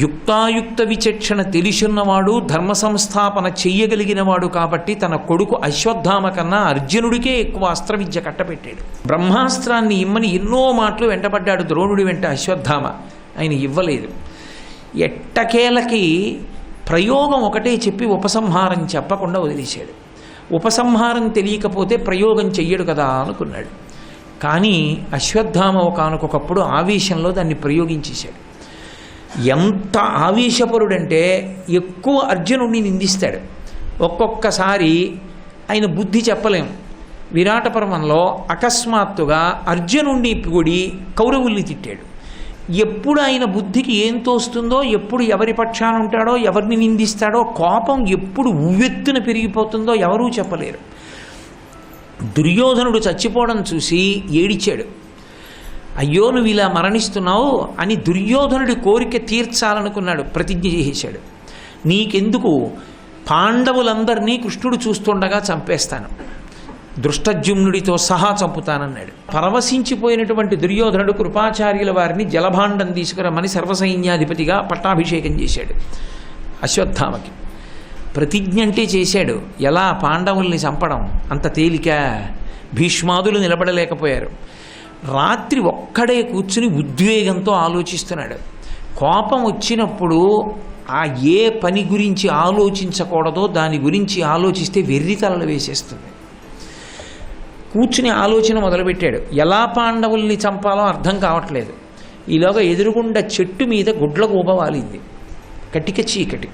యుక్తాయుక్త విచక్షణ తెలిసున్నవాడు, ధర్మ సంస్థాపన చెయ్యగలిగినవాడు కాబట్టి తన కొడుకు అశ్వత్థామ కన్నా అర్జునుడికే ఎక్కువ అస్త్ర విద్య కట్టబెట్టాడు. బ్రహ్మాస్త్రాన్ని ఇమ్మని ఎన్నో మాటలు వెంటబడ్డాడు ద్రోణుడి వెంట అశ్వత్థామ. ఆయన ఇవ్వలేదు. ఎట్టకేలకి ప్రయోగం ఒకటే చెప్పి ఉపసంహారం చెప్పకుండా వదిలేశాడు. ఉపసంహారం తెలియకపోతే ప్రయోగం చెయ్యడు కదా అనుకున్నాడు. కానీ అశ్వత్థామ ఒకానొకప్పుడు ఆవేశంలో దాన్ని ప్రయోగించేశాడు. ఎంత ఆవేశపరుడంటే ఎక్కువ అర్జునుడిని నిందిస్తాడు. ఒక్కొక్కసారి ఆయన బుద్ధి చెప్పలేం. విరాట పర్వంలో అకస్మాత్తుగా అర్జునుడిని పొడి కౌరవుల్ని తిట్టాడు. ఎప్పుడు ఆయన బుద్ధికి ఏం తోస్తుందో, ఎప్పుడు ఎవరి పక్షాన ఉంటాడో, ఎవరిని నిందిస్తాడో, కోపం ఎప్పుడు ఉవ్వెత్తున పెరిగిపోతుందో ఎవరూ చెప్పలేరు. దుర్యోధనుడు చచ్చిపోవడం చూసి ఏడిచాడు. అయ్యో నువ్వు ఇలా మరణిస్తున్నావు అని దుర్యోధనుడి కోరిక తీర్చాలనుకున్నాడు. ప్రతిజ్ఞ చేసేశాడు, నీకెందుకు, పాండవులందరినీ కృష్ణుడు చూస్తుండగా చంపేస్తాను, దృష్టజుమ్నుడితో సహా చంపుతానన్నాడు. పరవశించిపోయినటువంటి దుర్యోధనుడు కృపాచార్యుల వారిని జలభాండం తీసుకురమ్మని సర్వసైన్యాధిపతిగా పట్టాభిషేకం చేశాడు అశ్వత్థామకి. ప్రతిజ్ఞ అంటే చేశాడు. ఎలా పాండవుల్ని చంపడం అంత తేలిక? భీష్మాదులు నిలబడలేకపోయారు. రాత్రి ఒక్కడే కూర్చుని ఉద్వేగంతో ఆలోచిస్తున్నాడు. కోపం వచ్చినప్పుడు ఆ ఏ పని గురించి ఆలోచించకూడదో దాని గురించి ఆలోచిస్తే వెర్రితలలు వేసేస్తుంది. కూర్చుని ఆలోచన మొదలుపెట్టాడు. ఎలా పాండవుల్ని చంపాలో అర్థం కావట్లేదు. ఈలోగా ఎదురుగుండా చెట్టు మీద గుడ్ల గూబ వాలింది. కటిక చీకటి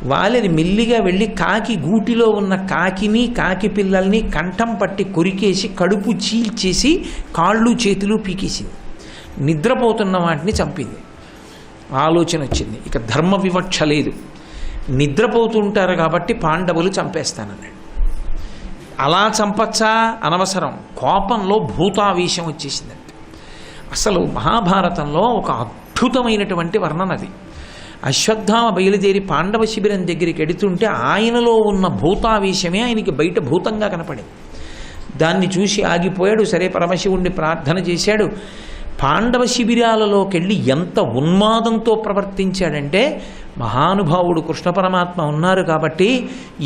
వాలిని మెల్లిగా వెళ్ళి కాకి గూటిలో ఉన్న కాకిని, కాకి పిల్లల్ని కంఠం పట్టి కొరికేసి కడుపు చీల్చేసి కాళ్ళు చేతులు పీకేసింది. నిద్రపోతున్న వాటిని చంపింది. ఆలోచన వచ్చింది, ఇక ధర్మ వివక్ష లేదు, నిద్రపోతుంటారు కాబట్టి పాండవులు చంపేస్తానన్నాడు. అలా చంపచ్చా? అనవసరం. కోపంలో భూతావేశం వచ్చేసిందంటే. అసలు మహాభారతంలో ఒక అద్భుతమైనటువంటి వర్ణనది. అశ్వత్థామ బయలుదేరి పాండవ శిబిరం దగ్గరికి ఎడుతుంటే ఆయనలో ఉన్న భూతావేశమే ఆయనకి బయట భూతంగా కనపడింది. దాన్ని చూసి ఆగిపోయాడు. సరే పరమశివుణ్ణి ప్రార్థన చేశాడు. పాండవ శిబిరాలలోకి వెళ్ళి ఎంత ఉన్మాదంతో ప్రవర్తించాడంటే, మహానుభావుడు కృష్ణ పరమాత్మ ఉన్నారు కాబట్టి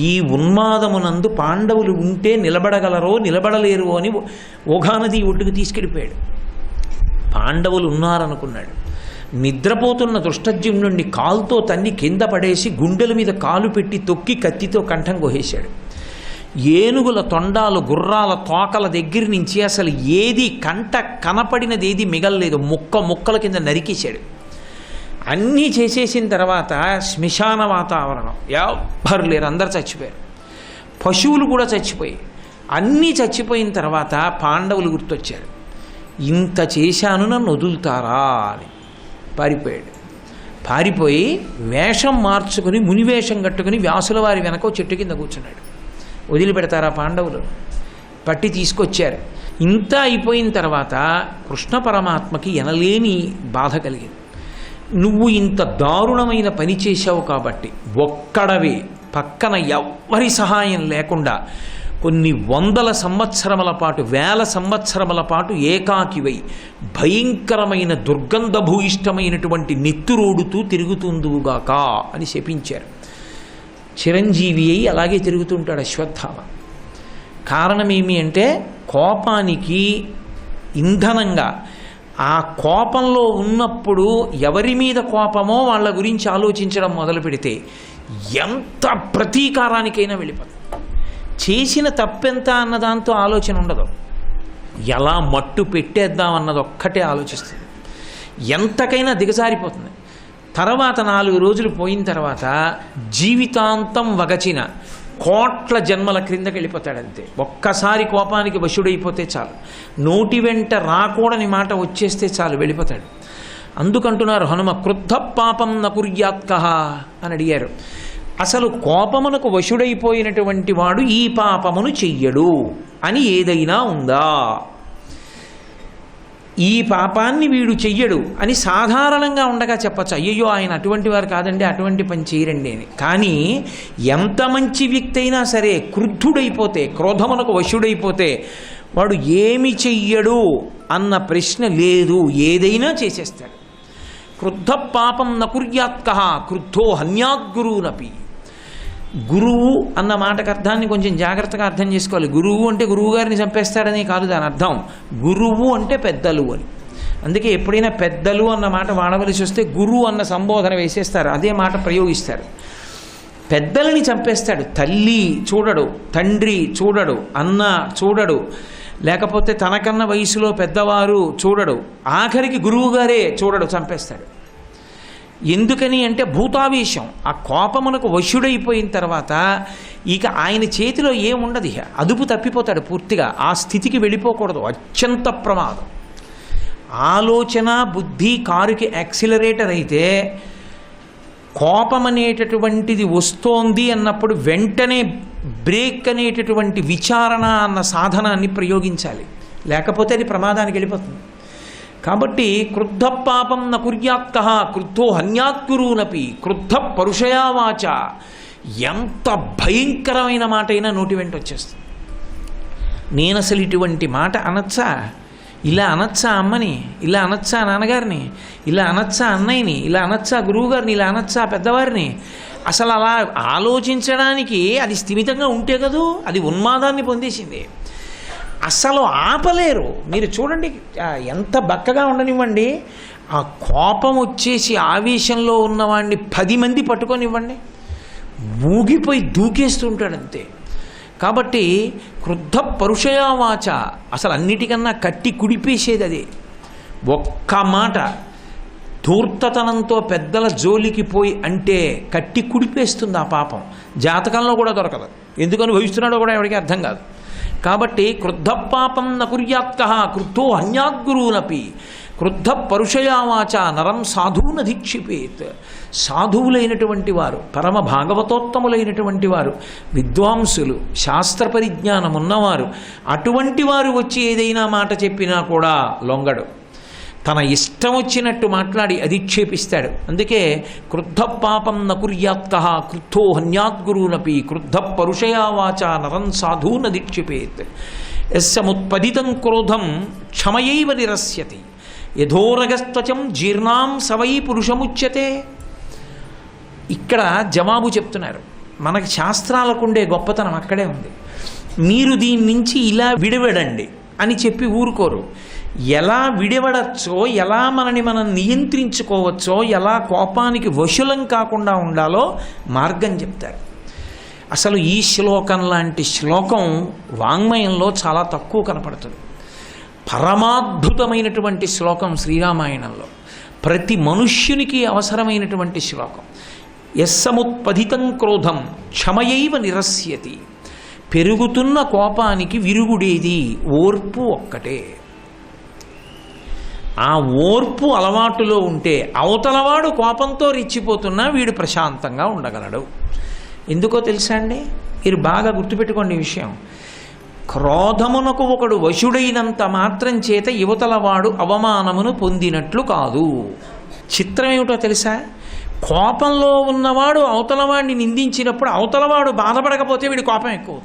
ఈ ఉన్మాదమునందు పాండవులు ఉంటే నిలబడగలరో నిలబడలేరు అని ఓఘానది ఒడ్డుకు తీసుకెళ్ళిపోయాడు. పాండవులు ఉన్నారనుకున్నాడు. నిద్రపోతున్న దృష్టజ్యుమ్నుడిని కాలుతో తన్ని కింద పడేసి గుండెల మీద కాలు పెట్టి తొక్కి కత్తితో కంఠం కోసేశాడు. ఏనుగుల తొండాలు, గుర్రాల తోకల దగ్గర నుంచి అసలు ఏది కంట కనపడినది ఏది మిగలలేదు. ముక్కల కింద నరికేశాడు. అన్నీ చేసేసిన తర్వాత శ్మశాన వాతావరణం, ఎవ్వరు లేరు, అందరు చచ్చిపోయారు. పశువులు కూడా చచ్చిపోయాయి. అన్నీ చచ్చిపోయిన తర్వాత పాండవులు గుర్తొచ్చారు. ఇంత చేశాను, నన్ను వదులుతారా అని పారిపోయాడు. పారిపోయి వేషం మార్చుకుని మునివేషం కట్టుకుని వ్యాసుల వారి వెనక చెట్టు కింద కూర్చున్నాడు. వదిలిపెడతారా పాండవులు? పట్టి తీసుకొచ్చారు. ఇంత అయిపోయిన తర్వాత కృష్ణ పరమాత్మకి ఎనలేని బాధ కలిగింది. నువ్వు ఇంత దారుణమైన పని చేశావు కాబట్టి ఒక్కడవే పక్కన ఎవ్వరి సహాయం లేకుండా కొన్ని వందల సంవత్సరముల పాటు, వేల సంవత్సరముల పాటు ఏకాకివై భయంకరమైన దుర్గంధభూయిష్టమైనటువంటి నెత్తురోడుతూ తిరుగుతుందువుగాక అని శపించారు. చిరంజీవి అయి అలాగే తిరుగుతుంటాడు అశ్వత్థామ. కారణం ఏమి అంటే, కోపానికి ఇంధనంగా ఆ కోపంలో ఉన్నప్పుడు ఎవరి మీద కోపమో వాళ్ళ గురించి ఆలోచించడం మొదలు పెడితే ఎంత ప్రతీకారానికైనా వెళ్ళిపోతుంది. చేసిన తప్పెంత అన్న దాంతో ఆలోచన ఉండదు. ఎలా మట్టు పెట్టేద్దాం అన్నది ఒక్కటే ఆలోచిస్తుంది. ఎంతకైనా దిగజారిపోతుంది. తర్వాత 4 రోజులు పోయిన తర్వాత జీవితాంతం వగచిన కోట్ల జన్మల క్రిందకి వెళ్ళిపోతాడంతే. ఒక్కసారి కోపానికి వశుడైపోతే చాలు, నోటి వెంట రాకూడని మాట వచ్చేస్తే చాలు, వెళ్ళిపోతాడు. అందుకంటున్నారు హనుమ, క్రుద్ధ పాపం న కుర్యాత్కః అని అడిగారు. అసలు కోపమునకు వశుడైపోయినటువంటి వాడు ఈ పాపమును చెయ్యడు అని ఏదైనా ఉందా? ఈ పాపాన్ని వీడు చెయ్యడు అని సాధారణంగా ఉండగా చెప్పచ్చు. అయ్యయ్యో ఆయన అటువంటి వారు కాదండి, అటువంటి పని చేయరండి అని. కానీ ఎంత మంచి వ్యక్తి అయినా సరే క్రుద్ధుడైపోతే, క్రోధమునకు వశుడైపోతే వాడు ఏమి చెయ్యడు అన్న ప్రశ్న లేదు, ఏదైనా చేసేస్తాడు. క్రుద్ధ పాపం న కుర్యాత్కః క్రుద్ధో హన్యాద్గురూనపి. గురువు అన్న మాటకు అర్థాన్ని కొంచెం జాగ్రత్తగా అర్థం చేసుకోవాలి. గురువు అంటే గురువు గారిని చంపేస్తాడని కాదు దాని అర్థం. గురువు అంటే పెద్దలు అని. అందుకే ఎప్పుడైనా పెద్దలు అన్న మాట వాడవలసి వస్తే గురువు అన్న సంబోధన వేసేస్తారు, అదే మాట ప్రయోగిస్తారు. పెద్దలని చంపేస్తాడు. తల్లి చూడడు, తండ్రి చూడడు, అన్న చూడడు, లేకపోతే తనకన్నా వయసులో పెద్దవారు చూడడు, ఆఖరికి గురువుగారే చూడడు, చంపేస్తాడు. ఎందుకని అంటే భూతావేశం. ఆ కోపమునకు వశుడైపోయిన తర్వాత ఇక ఆయన చేతిలో ఏముండదు, అదుపు తప్పిపోతాడు పూర్తిగా. ఆ స్థితికి వెళ్ళిపోకూడదు, అత్యంత ప్రమాదం. ఆలోచన బుద్ధి కారుకి యాక్సిలరేటర్ అయితే కోపం అనేటటువంటిది వస్తోంది అన్నప్పుడు వెంటనే బ్రేక్ అనేటటువంటి విచారణ అన్న సాధనాన్ని ప్రయోగించాలి, లేకపోతే అది ప్రమాదానికి వెళ్ళిపోతుంది. కాబట్టి క్రుద్ధ పాపం న కుర్యాత్క క్రుద్ధో హన్యాత్గురూనపి క్రుద్ధ పరుషయావాచ. ఎంత భయంకరమైన మాట అయినా నోటి వెంట వచ్చేస్తుంది. నేను అసలు ఇటువంటి మాట అనొచ్చా, ఇలా అనొచ్చా అమ్మని, ఇలా అనొచ్చా నాన్నగారిని, ఇలా అనొచ్చా అన్నయ్యని, ఇలా అనొచ్చా గురువుగారిని, ఇలా అనొచ్చా పెద్దవారిని, అసలు అలా ఆలోచించడానికి అది స్థిమితంగా ఉంటే కదూ, అది ఉన్మాదాన్ని పొందేసింది. అసలు ఆపలేరు. మీరు చూడండి, ఎంత బక్కగా ఉండనివ్వండి, ఆ కోపం వచ్చేసి ఆవేశంలో ఉన్నవాడిని 10 మంది పట్టుకొనివ్వండి, ఊగిపోయి దూకేస్తుంటాడు అంతే. కాబట్టి క్రుద్ధ పరుషయావాచ, అసలు అన్నిటికన్నా కట్టి కుడిపేసేది అదే. ఒక్క మాట ధూర్తతనంతో పెద్దల జోలికి పోయి అంటే కట్టి కుడిపేస్తుంది ఆ పాపం. జాతకంలో కూడా దొరకదు, ఎందుకని భవిస్తున్నాడో కూడా ఎవరికి అర్థం కాదు. కాబట్టి క్రుద్ధ పాపం న కుర్యాత్క క్రుద్ధో హన్యాద్గురూనపి క్రుద్ధ పరుషయావాచ నరం సాధూన ధిక్షిపేత్. సాధువులైనటువంటి వారు, పరమ భాగవతోత్తములైనటువంటి వారు, విద్వాంసులు, శాస్త్ర పరిజ్ఞానం ఉన్నవారు, అటువంటి వారు వచ్చి ఏదైనా మాట చెప్పినా కూడా లొంగడు. తన ఇష్టం వచ్చినట్టు మాట్లాడి అధిక్షేపిస్తాడు. అందుకే క్రుద్ధ పాపం న కుర్యాత్క క్రుద్ధో హన్యాద్గురూనపి క్రుద్ధ పరుషయావాచ నరం సాధూన ధిక్షిపేత్. యస్సముత్పదితం క్రోధం క్షమయైవ నిరస్యతి యథోరగస్త్వచం జీర్ణాం సవై పురుషముచ్యతే. ఇక్కడ జవాబు చెప్తున్నారు. మనకి శాస్త్రాలకుండే గొప్పతనం అక్కడే ఉంది. మీరు దీని నుంచి ఇలా విడివడండి అని చెప్పి ఊరుకోరు. ఎలా విడివడచ్చో, ఎలా మనని మనం నియంత్రించుకోవచ్చో, ఎలా కోపానికి వశులం కాకుండా ఉండాలో మార్గం చెప్తారు. అసలు ఈ శ్లోకం లాంటి శ్లోకం వాంగ్మయంలో చాలా తక్కువ కనపడుతుంది. పరమాద్భుతమైనటువంటి శ్లోకం శ్రీరామాయణంలో, ప్రతి మనుష్యునికి అవసరమైనటువంటి శ్లోకం. యస్సముత్పదితం క్రోధం క్షమయైవ నిరస్యతి. పెరుగుతున్న కోపానికి విరుగుడేది ఓర్పు ఒక్కటే. ఆ ఓర్పు అలవాటులో ఉంటే అవతలవాడు కోపంతో రెచ్చిపోతున్నా వీడు ప్రశాంతంగా ఉండగలడు. ఎందుకో తెలుసా అండి, మీరు బాగా గుర్తుపెట్టుకోండి ఈ విషయం. క్రోధమునకు ఒకడు వశుడైనంత మాత్రం చేత యువతలవాడు అవమానమును పొందినట్లు కాదు. చిత్రం ఏమిటో తెలుసా, కోపంలో ఉన్నవాడు అవతలవాడిని నిందించినప్పుడు అవతలవాడు బాధపడకపోతే వీడి కోపం ఎక్కువ.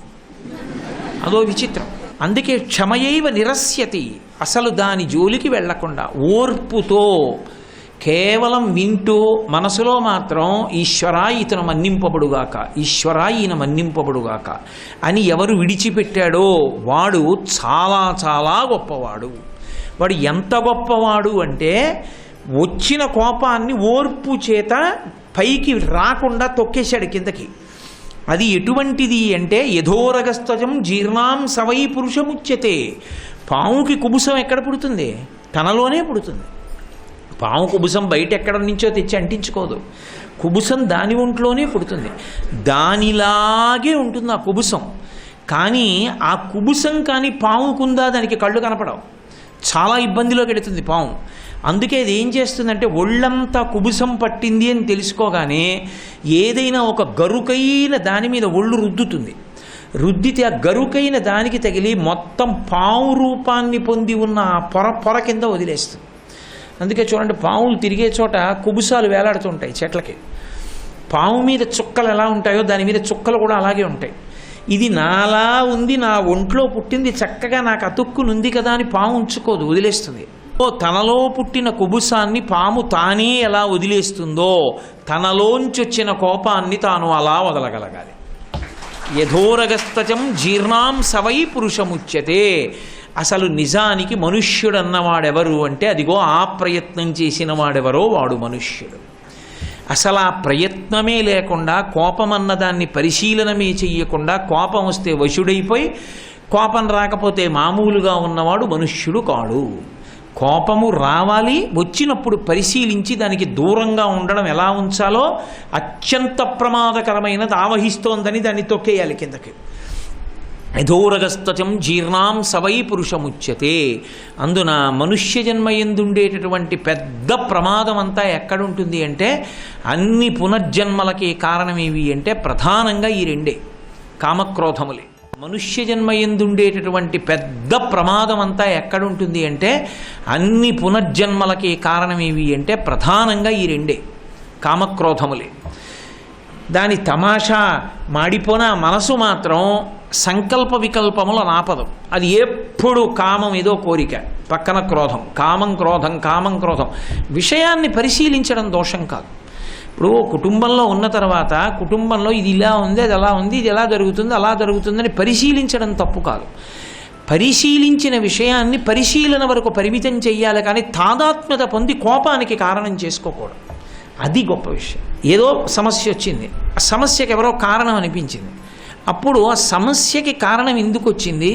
అదో విచిత్రం. అందుకే క్షమయైవ నిరస్యతి, అసలు దాని జోలికి వెళ్లకుండా ఓర్పుతో కేవలం వింటూ మనసులో మాత్రం ఈశ్వరా ఇతను మన్నింపబడుగాక, ఈశ్వరా ఈయన మన్నింపబడుగాక అని ఎవరు విడిచిపెట్టాడో వాడు చాలా చాలా గొప్పవాడు. వాడు ఎంత గొప్పవాడు అంటే వచ్చిన కోపాన్ని ఓర్పు చేత పైకి రాకుండా తొక్కేశాడు కిందకి. అది ఎటువంటిది అంటే యథోరగస్త్వజం జీర్ణాం సవై పురుషముచ్యతే. పాముకి కుబుసం ఎక్కడ పుడుతుంది? తనలోనే పుడుతుంది. పాము కుబుసం బయట ఎక్కడ నుంచో తెచ్చి అంటించుకోదు. కుబుసం దాని ఒంట్లోనే పుడుతుంది. దానిలాగే ఉంటుంది ఆ కుబుసం. కానీ ఆ కుబుసం కానీ పాముకుందా, దానికి కళ్ళు కనపడవు. చాలా ఇబ్బందిలోకి వెళుతుంది పాము. అందుకే ఇది ఏం చేస్తుందంటే ఒళ్ళంతా కుబుసం పట్టింది అని తెలుసుకోగానే ఏదైనా ఒక గరుకైన దాని మీద ఒళ్ళు రుద్దుతుంది. రుద్దితే ఆ గరుకైన దానికి తగిలి మొత్తం పాము రూపాన్ని పొంది ఉన్న ఆ పొర కింద వదిలేస్తుంది. అందుకే చూడండి, పాములు తిరిగే చోట కుబుసాలు వేలాడుతుంటాయి చెట్లకి. పాము మీద చుక్కలు ఎలా ఉంటాయో దాని మీద చుక్కలు కూడా అలాగే ఉంటాయి. ఇది నాలా ఉంది, నా ఒంట్లో పుట్టింది, చక్కగా నాకు అతుక్కునుంది కదా అని పాము ఉంచుకోదు, వదిలేస్తుంది. తనలో పుట్టిన కుబుసాన్ని పాము తానే ఎలా వదిలేస్తుందో తనలోంచి వచ్చిన కోపాన్ని తాను అలా వదలగలగాలి. యథోరగస్తచం జీర్ణాం సవై పురుషముచ్యతే. అసలు నిజానికి మనుష్యుడన్నవాడెవరు అంటే అదిగో ఆ ప్రయత్నం చేసిన వాడెవరో వాడు మనుష్యుడు. అసలు ఆ ప్రయత్నమే లేకుండా కోపం అన్నదాన్ని పరిశీలనమే చెయ్యకుండా కోపం వస్తే వశుడైపోయి కోపం రాకపోతే మామూలుగా ఉన్నవాడు మనుష్యుడు కాడు. కోపము రావాలి, వచ్చినప్పుడు పరిశీలించి దానికి దూరంగా ఉండడం ఎలా ఉంచాలో, అత్యంత ప్రమాదకరమైనది ఆవహిస్తోందని దాన్ని తొక్కేయాలి కిందకి. యథోరగస్తచం జీర్ణాం సవై పురుషముచ్యతే. అందున మనుష్య జన్మ ఎందుండేటటువంటి పెద్ద ప్రమాదం అంతా ఎక్కడుంటుంది అంటే, అన్ని పునర్జన్మలకి కారణమేవి అంటే ప్రధానంగా ఈ రెండే, కామక్రోధములే. మనుష్య జన్మ ఎందుండేటటువంటి పెద్ద ప్రమాదం అంతా ఎక్కడుంటుంది అంటే, అన్ని పునర్జన్మలకి కారణమేవి అంటే ప్రధానంగా ఈ రెండే, కామక్రోధములే. దాని తమాషా మాడిపోన మనసు మాత్రం సంకల్ప వికల్పముల నాపదు. అది ఎప్పుడు కామం ఏదో కోరిక, పక్కన క్రోధం, కామం క్రోధం, కామం క్రోధం. విషయాన్ని పరిశీలించడం దోషం కాదు. ఇప్పుడు కుటుంబంలో ఉన్న తర్వాత కుటుంబంలో ఇది ఇలా ఉంది, అది అలా ఉంది, ఇది ఎలా జరుగుతుంది, అలా జరుగుతుందని పరిశీలించడం తప్పు కాదు. పరిశీలించిన విషయాన్ని పరిశీలన వరకు పరిమితం చెయ్యాలి, కానీ తాదాత్మ్యత పొంది కోపానికి కారణం చేసుకోకూడదు. అది గొప్ప విషయం. ఏదో సమస్య వచ్చింది, ఆ సమస్యకి ఎవరో కారణం అనిపించింది. అప్పుడు ఆ సమస్యకి కారణం ఎందుకు వచ్చింది,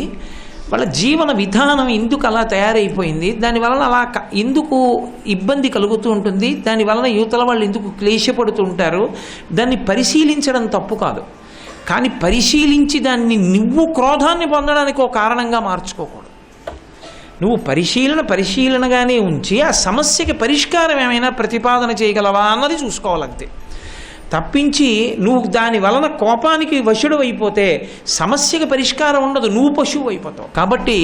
వాళ్ళ జీవన విధానం ఎందుకు అలా తయారైపోయింది, దానివలన అలా ఎందుకు ఇబ్బంది కలుగుతూ ఉంటుంది, దానివలన యువతల వాళ్ళు ఎందుకు క్లేశపడుతూ ఉంటారు, దాన్ని పరిశీలించడం తప్పు కాదు. కానీ పరిశీలించి దాన్ని నువ్వు క్రోధాన్ని పొందడానికి ఒక కారణంగా మార్చుకోకూడదు. నువ్వు పరిశీలనగానే ఉంచి ఆ సమస్యకి పరిష్కారం ఏమైనా ప్రతిపాదన చేయగలవా అన్నది చూసుకోవాలంతే. తప్పించి నువ్వు దాని వలన కోపానికి వశుడు అయిపోతే సమస్యకి పరిష్కారం ఉండదు, నువ్వు పశువు అయిపోతావు. కాబట్టి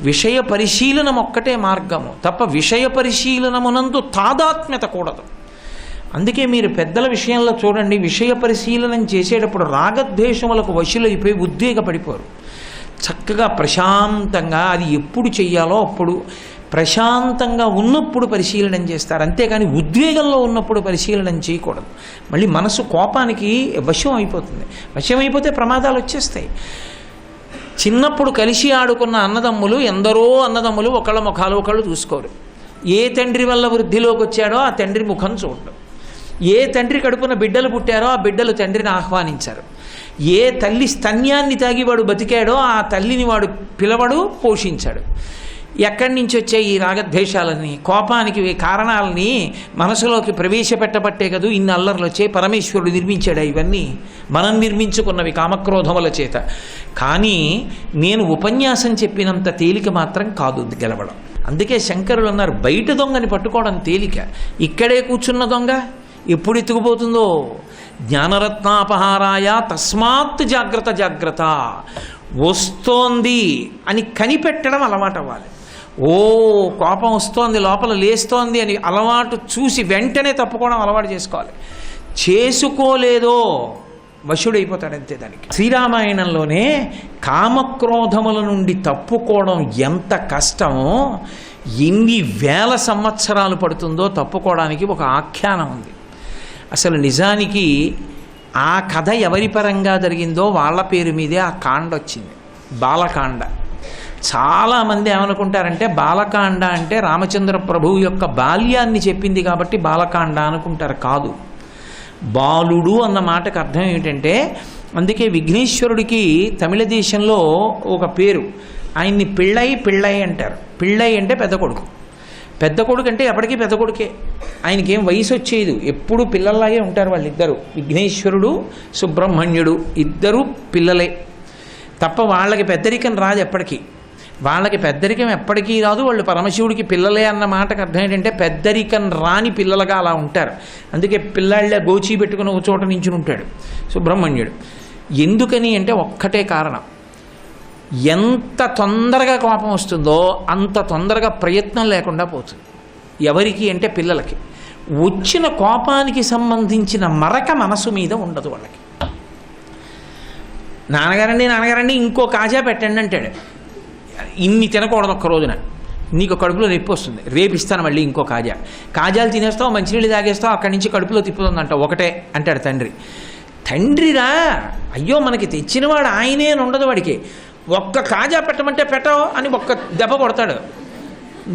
విషయ పరిశీలనం ఒక్కటే మార్గము తప్ప విషయ పరిశీలనమునందు తాదాత్మ్యత కూడదు. అందుకే మీరు పెద్దల విషయంలో చూడండి, విషయ పరిశీలనం చేసేటప్పుడు రాగద్వేషములకు వశులైపోయి ఉద్వేగపడిపోరు. చక్కగా ప్రశాంతంగా అది ఎప్పుడు చెయ్యాలో అప్పుడు ప్రశాంతంగా ఉన్నప్పుడు పరిశీలనం చేస్తారు, అంతేకాని ఉద్వేగంలో ఉన్నప్పుడు పరిశీలనం చేయకూడదు. మళ్ళీ మనసు కోపానికి వశం అయిపోతుంది. వశం అయిపోతే ప్రమాదాలు వచ్చేస్తాయి. చిన్నప్పుడు కలిసి ఆడుకున్న అన్నదమ్ములు, ఎందరో అన్నదమ్ములు ఒకళ్ళ ముఖాలు ఒకళ్ళు చూసుకోరు. ఏ తండ్రి వల్ల వృద్ధిలోకి వచ్చాడో ఆ తండ్రి ముఖం చూడడం, ఏ తండ్రి కడుపున బిడ్డలు పుట్టారో ఆ బిడ్డలు తండ్రిని ఆహ్వానించారు, ఏ తల్లి స్తన్యాన్ని తాగి వాడు బతికాడో ఆ తల్లిని వాడు పిలవడు, పోషించాడు. ఎక్కడి నుంచి వచ్చే ఈ రాగద్వేషాలని, కోపానికి కారణాలని మనసులోకి ప్రవేశపెట్టబట్టే కదా ఇన్ని అల్లర్లు వచ్చాయి. పరమేశ్వరుడు నిర్మించాడు ఇవన్నీ, మనం నిర్మించుకున్నవి కామక్రోధముల చేత. కానీ నేను ఉపన్యాసం చెప్పినంత తేలిక మాత్రం కాదు గెలవడం. అందుకే శంకరులు అన్నారు, బయట దొంగని పట్టుకోవడం తేలిక, ఇక్కడే కూర్చున్న దొంగ ఎప్పుడు ఎత్తుకుపోతుందో. జ్ఞానరత్నాపహారాయ తస్మాత్ జాగ్రత్త జాగ్రత్త. వస్తోంది అని కనిపెట్టడం అలవాటు అవ్వాలి. ఓ కోపం వస్తోంది, లోపల లేస్తోంది అని అలవాటు చూసి వెంటనే తప్పుకోవడం అలవాటు చేసుకోవాలి. చేసుకోలేదో వశుడైపోతాడు అంతే. దానికి శ్రీరామాయణంలోనే కామక్రోధముల నుండి తప్పుకోవడం ఎంత కష్టమో, ఎన్ని వేల సంవత్సరాలు పడుతుందో తప్పుకోవడానికి ఒక ఆఖ్యానం ఉంది. అసలు నిజానికి ఆ కథ ఎవరి పరంగా జరిగిందో వాళ్ళ పేరు మీదే ఆ కాండ వచ్చింది, బాలకాండ. చాలామంది ఏమనుకుంటారంటే బాలకాండ అంటే రామచంద్ర ప్రభువు యొక్క బాల్యాన్ని చెప్పింది కాబట్టి బాలకాండ అనుకుంటారు. కాదు, బాలుడు అన్న మాటకు అర్థం ఏమిటంటే, అందుకే విఘ్నేశ్వరుడికి తమిళ దేశంలో ఒక పేరు, ఆయన్ని పిళ్ళై అంటారు. పిళ్ళై అంటే పెద్ద కొడుకు. పెద్ద కొడుకు అంటే ఎప్పటికీ పెద్ద కొడుకే, ఆయనకేం వయసు వచ్చేది, ఎప్పుడు పిల్లల్లాగే ఉంటారు వాళ్ళిద్దరూ. విఘ్నేశ్వరుడు సుబ్రహ్మణ్యుడు ఇద్దరు పిల్లలే తప్ప వాళ్ళకి పెద్దరికం రాదు ఎప్పటికీ. వాళ్ళకి పెద్దరికం ఎప్పటికీ రాదు, వాళ్ళు పరమశివుడికి పిల్లలే అన్న మాటకు అర్థం ఏంటంటే పెద్దరికం రాని పిల్లలుగా అలా ఉంటారు. అందుకే పిల్లాళ్ళ గోచి పెట్టుకుని ఒక చోట నించుని ఉంటాడు సుబ్రహ్మణ్యుడు. ఎందుకని అంటే ఒక్కటే కారణం, ఎంత తొందరగా కోపం వస్తుందో అంత తొందరగా ప్రయత్నం లేకుండా పోతుంది. ఎవరికి అంటే పిల్లలకి. వచ్చిన కోపానికి సంబంధించిన మరక మనసు మీద ఉండదు వాళ్ళకి. నాన్నగారండి ఇంకో కాజా పెట్టండి అంటాడు. ఇన్ని తినకూడదు ఒక్క రోజున, నీకు కడుపులో నొప్పి వస్తుంది, రేపు ఇస్తాను మళ్ళీ ఇంకో కాజాలు తినేస్తావు, మంచినీళ్ళు తాగేస్తావు, అక్కడి నుంచి కడుపులో తిప్పుతుందంట. ఒకటే అంటాడు తండ్రి. తండ్రిరా, అయ్యో మనకి తెచ్చినవాడు ఆయనే అని ఉండదు వాడికి. ఒక్క కాజా పెట్టమంటే పెట్టవు అని ఒక్క దెబ్బ కొడతాడు.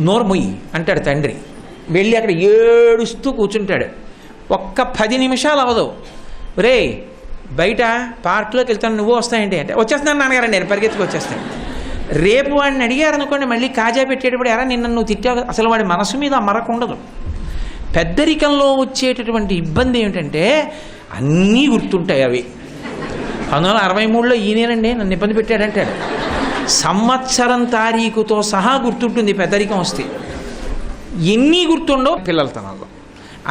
నోరు మొయ్యి అంటాడు తండ్రి. వెళ్ళి అక్కడ ఏడుస్తూ కూర్చుంటాడు. ఒక్క 10 నిమిషాలు అవదు, రే బయట పార్క్లోకి వెళ్తాను నువ్వు వస్తాయంటే అంటే వచ్చేస్తున్నాను నాన్నగారండి, నేను పరిగెత్తుకు వచ్చేస్తాను. రేపు వాడిని అడిగారు అనుకోండి, మళ్ళీ కాజా పెట్టేటప్పుడు ఎరా నిన్న నువ్వు తిట్టావు, అసలు వాడి మనసు మీద మరక ఉండదు. పెద్దరికంలో వచ్చేటటువంటి ఇబ్బంది ఏమిటంటే అన్నీ గుర్తుంటాయి. అవి 1963లో ఈయనేనండి నన్ను ఇబ్బంది పెట్టాడంటాడు. సంవత్సరం తారీఖుతో సహా గుర్తుంటుంది పెద్దరికం వస్తే. ఎన్ని గుర్తుండవు పిల్లలతనంలో.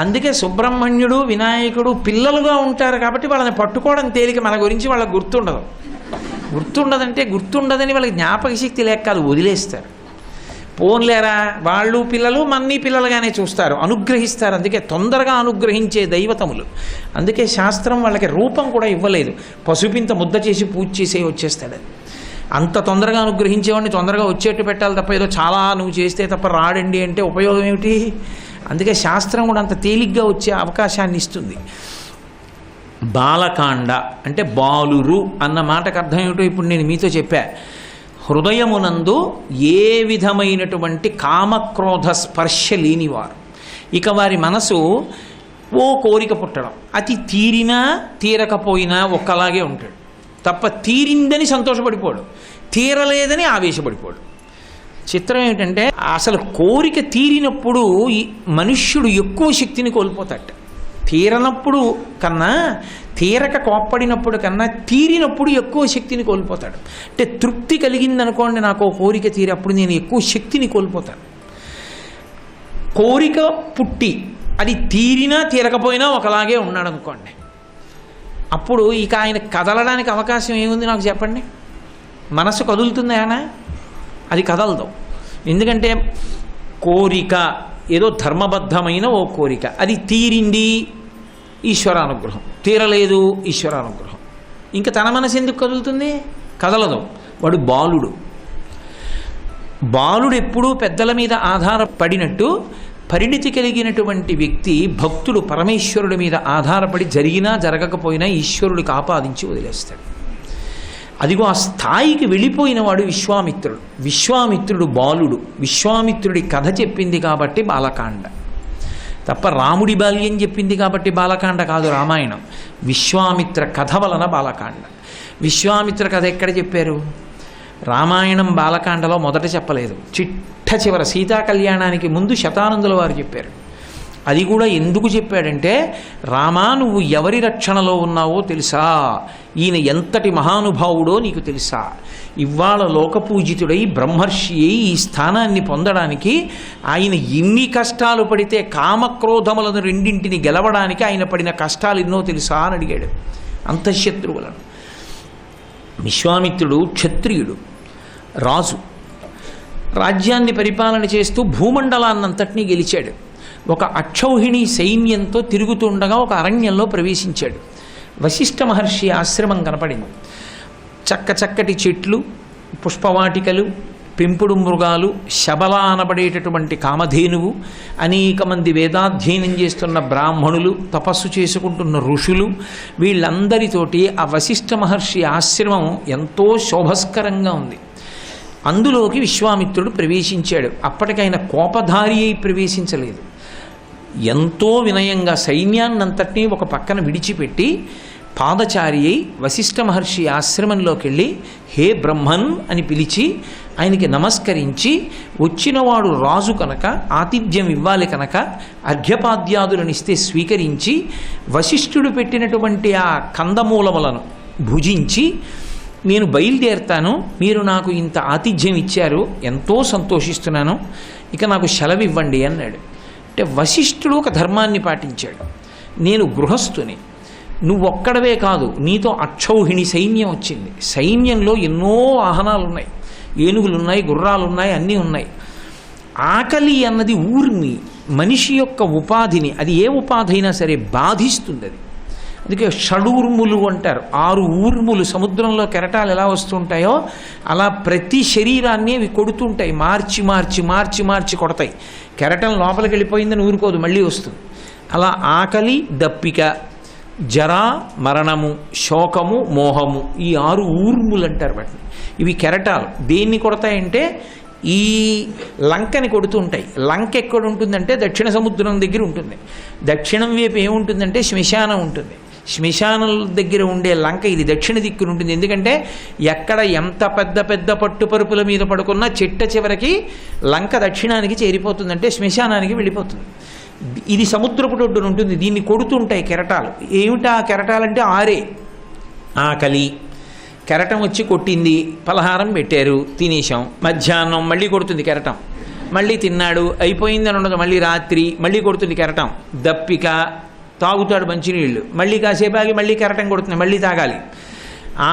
అందుకే సుబ్రహ్మణ్యుడు వినాయకుడు పిల్లలుగా ఉంటారు కాబట్టి వాళ్ళని పట్టుకోవడం తేలిక. మన గురించి వాళ్ళకి గుర్తుండదు. గుర్తుండదని వాళ్ళకి జ్ఞాపక శక్తి లేక కాదు, వదిలేస్తారు. పోన్లేరా వాళ్ళు పిల్లలు మన్ని పిల్లలుగానే చూస్తారు, అనుగ్రహిస్తారు. అందుకే తొందరగా అనుగ్రహించే దైవతములు. అందుకే శాస్త్రం వాళ్ళకి రూపం కూడా ఇవ్వలేదు. పసుపింత ముద్ద చేసి పూజ చేసే వచ్చేస్తాడు. అంత తొందరగా అనుగ్రహించేవాడిని తొందరగా వచ్చేట్టు పెట్టాలి తప్ప ఏదో చాలా నువ్వు చేస్తే తప్ప రాడండి అంటే ఉపయోగం ఏమిటి? అందుకే శాస్త్రం కూడా అంత తేలిగ్గా వచ్చే అవకాశాన్ని ఇస్తుంది. బాలకాండ అంటే బాలురు అన్న మాటకు అర్థం ఏమిటో ఇప్పుడు నేను మీతో చెప్పా. హృదయమునందు ఏ విధమైనటువంటి కామక్రోధ స్పర్శ లేనివారు. ఇక వారి మనసు ఓ కోరిక పుట్టడం, అతి తీరినా తీరకపోయినా ఒక్కలాగే ఉంటాడు తప్ప తీరిందని సంతోషపడిపోడు, తీరలేదని ఆవేశపడిపోడు. చిత్రం ఏమిటంటే అసలు కోరిక తీరినప్పుడు మనుష్యుడు ఎక్కువ శక్తిని కోల్పోతాడు. తీరనప్పుడు కన్నా, తీరక కోప్పడినప్పుడు కన్నా తీరినప్పుడు ఎక్కువ శక్తిని కోల్పోతాడు. అంటే తృప్తి కలిగిందనుకోండి, నాకు కోరిక తీరప్పుడు నేను ఎక్కువ శక్తిని కోల్పోతాను. కోరిక పుట్టి అది తీరినా తీరకపోయినా ఒకలాగే ఉన్నాడు అనుకోండి, అప్పుడు ఇక ఆయన కదలడానికి అవకాశం ఏముంది నాకు చెప్పండి? మనసు కదులుతుంది ఆయన? అది కదలదు. ఎందుకంటే కోరిక ఏదో ధర్మబద్ధమైన ఓ కోరిక, అది తీరింది ఈశ్వరానుగ్రహం, తీరలేదు ఈశ్వరానుగ్రహం. ఇంకా తన మనసు ఎందుకు కదులుతుంది? కదలదు. వాడు బాలుడు. బాలుడు ఎప్పుడూ పెద్దల మీద ఆధారపడినట్టు పరిణితి కలిగినటువంటి వ్యక్తి, భక్తుడు పరమేశ్వరుడి మీద ఆధారపడి జరిగినా జరగకపోయినా ఈశ్వరుడికి ఆపాదించి వదిలేస్తాడు. అదిగో ఆ స్థాయికి వెళ్ళిపోయిన వాడు విశ్వామిత్రుడు. విశ్వామిత్రుడు బాలుడు. విశ్వామిత్రుడి కథ చెప్పింది కాబట్టి బాలకాండ తప్ప రాముడి బాల్యం చెప్పింది కాబట్టి బాలకాండ కాదు రామాయణం. విశ్వామిత్ర కథ వలన బాలకాండ. విశ్వామిత్ర కథ ఎక్కడ చెప్పారు? రామాయణం బాలకాండలో మొదట చెప్పలేదు, చిట్ట చివర సీతా కళ్యాణానికి ముందు శతానందుల వారు చెప్పారు. అది కూడా ఎందుకు చెప్పాడంటే, రామా నువ్వు ఎవరి రక్షణలో ఉన్నావో తెలుసా, ఈయన ఎంతటి మహానుభావుడో నీకు తెలుసా, ఇవాళ లోకపూజితుడై బ్రహ్మర్షి అయి ఈ స్థానాన్ని పొందడానికి ఆయన ఎన్ని కష్టాలు పడితే, కామక్రోధములను రెండింటిని గెలవడానికి ఆయన పడిన కష్టాలు ఎన్నో తెలుసా అని అడిగాడు అంతఃశత్రువులను. విశ్వామిత్రుడు క్షత్రియుడు, రాజు, రాజ్యాన్ని పరిపాలన చేస్తూ భూమండలాన్నంతటినీ గెలిచాడు. ఒక అక్షౌహిణి సైన్యంతో తిరుగుతుండగా ఒక అరణ్యంలో ప్రవేశించాడు. వశిష్ఠ మహర్షి ఆశ్రమం కనపడింది. చక్కటి చెట్లు, పుష్పవాటికలు, పెంపుడు మృగాలు, శబల అనబడేటటువంటి కామధేనువు, అనేక మంది వేదాధ్యయనం చేస్తున్న బ్రాహ్మణులు, తపస్సు చేసుకుంటున్న ఋషులు, వీళ్ళందరితోటి ఆ వశిష్ఠ మహర్షి ఆశ్రమం ఎంతో శోభస్కరంగా ఉంది. అందులోకి విశ్వామిత్రుడు ప్రవేశించాడు. అప్పటికైనా కోపధారి అయి ప్రవేశించలేదు. ఎంతో వినయంగా సైన్యాన్నంతటినీ ఒక పక్కన విడిచిపెట్టి పాదచారి అయి వశిష్ఠ మహర్షి ఆశ్రమంలోకి వెళ్ళి హే బ్రహ్మన్ అని పిలిచి ఆయనకి నమస్కరించి, వచ్చినవాడు రాజు కనుక ఆతిథ్యం ఇవ్వాలి కనుక అర్ఘ్యపాద్యాదులను ఇస్తే స్వీకరించి వశిష్ఠుడు పెట్టినటువంటి ఆ కందమూలములను భుజించి నేను బయలుదేరుతాను, మీరు నాకు ఇంత ఆతిథ్యం ఇచ్చారు, ఎంతో సంతోషిస్తున్నాను, ఇక నాకు సెలవు ఇవ్వండి అన్నాడు. అంటే వశిష్ఠుడు ఒక ధర్మాన్ని పాటించాడు. నేను గృహస్థుని, నువ్వొక్కడవే కాదు, నీతో అక్షౌహిణి సైన్యం వచ్చింది. సైన్యంలో ఎన్నో వాహనాలు ఉన్నాయి, ఏనుగులున్నాయి, గుర్రాలున్నాయి, అన్నీ ఉన్నాయి. ఆకలి అన్నది ఊర్మి, మనిషి యొక్క ఉపాధిని, అది ఏ ఉపాధి అయినా సరే బాధిస్తుంది. అది అందుకే షడూర్ములు అంటారు. 6 ఊర్ములు సముద్రంలో కెరటాలు ఎలా వస్తుంటాయో అలా ప్రతి శరీరాన్ని అవి కొడుతుంటాయి. మార్చి మార్చి మార్చి మార్చి కొడతాయి. కెరటం లోపలికి వెళ్ళిపోయిందని ఊరుకోదు, మళ్ళీ వస్తుంది. అలా ఆకలి, దప్పిక, జరా, మరణము, శోకము, మోహము, ఈ 6 ఊర్ములు అంటారు వాటిని. ఇవి కెరటాలు. దేన్ని కొడతాయంటే ఈ లంకని కొడుతూ ఉంటాయి. లంక ఎక్కడ ఉంటుందంటే దక్షిణ సముద్రం దగ్గర ఉంటుంది. దక్షిణం వైపు ఏముంటుందంటే శ్మశానం ఉంటుంది. శ్మశానం దగ్గర ఉండే లంక ఇది దక్షిణ దిక్కున ఉంటుంది. ఎందుకంటే ఎక్కడ ఎంత పెద్ద పెద్ద పట్టుపరుపుల మీద పడుకున్నా చిట్ట చివరికి లంక దక్షిణానికి చేరిపోతుందంటే శ్మశానానికి వెళ్ళిపోతుంది. ఇది సముద్రపు ఒడ్డున ఉంటుంది. దీన్ని కొడుతుంటాయి కెరటాలు. ఏమిటా కెరటాలంటే ఆకలి కెరటం వచ్చి కొట్టింది, పలహారం పెట్టారు, తినేసాం. మధ్యాహ్నం మళ్ళీ కొడుతుంది కెరటం, మళ్ళీ తిన్నాడు, అయిపోయిందని ఉండదు, మళ్ళీ రాత్రి మళ్ళీ కొడుతుంది కెరటం. దప్పిక, తాగుతాడు మంచినీళ్ళు, మళ్ళీ కాసేపు ఆగి మళ్ళీ కెరటం కొడుతుంది, మళ్ళీ తాగాలి.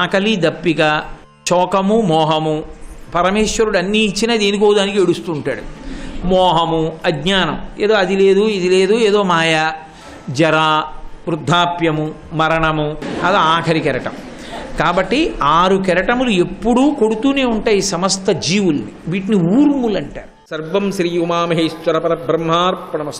ఆకలి, దప్పిక, శోకము, మోహము. పరమేశ్వరుడు అన్నీ ఇచ్చినా దేనికో దానికి ఏడుస్తూ ఉంటాడు. మోహము, అజ్ఞానం, ఏదో అది లేదు ఇది లేదు, ఏదో మాయ, జర, వృద్ధాప్యము, మరణము, అది ఆఖరి కెరటం. కాబట్టి 6 కెరటములు ఎప్పుడూ కొడుతూనే ఉంటాయి సమస్త జీవుల్ని. వీటిని ఊర్ములు అంటారు. సర్వం శ్రీ ఉమామహేశ్వర పరబ్రహ్మార్పణమస్తు.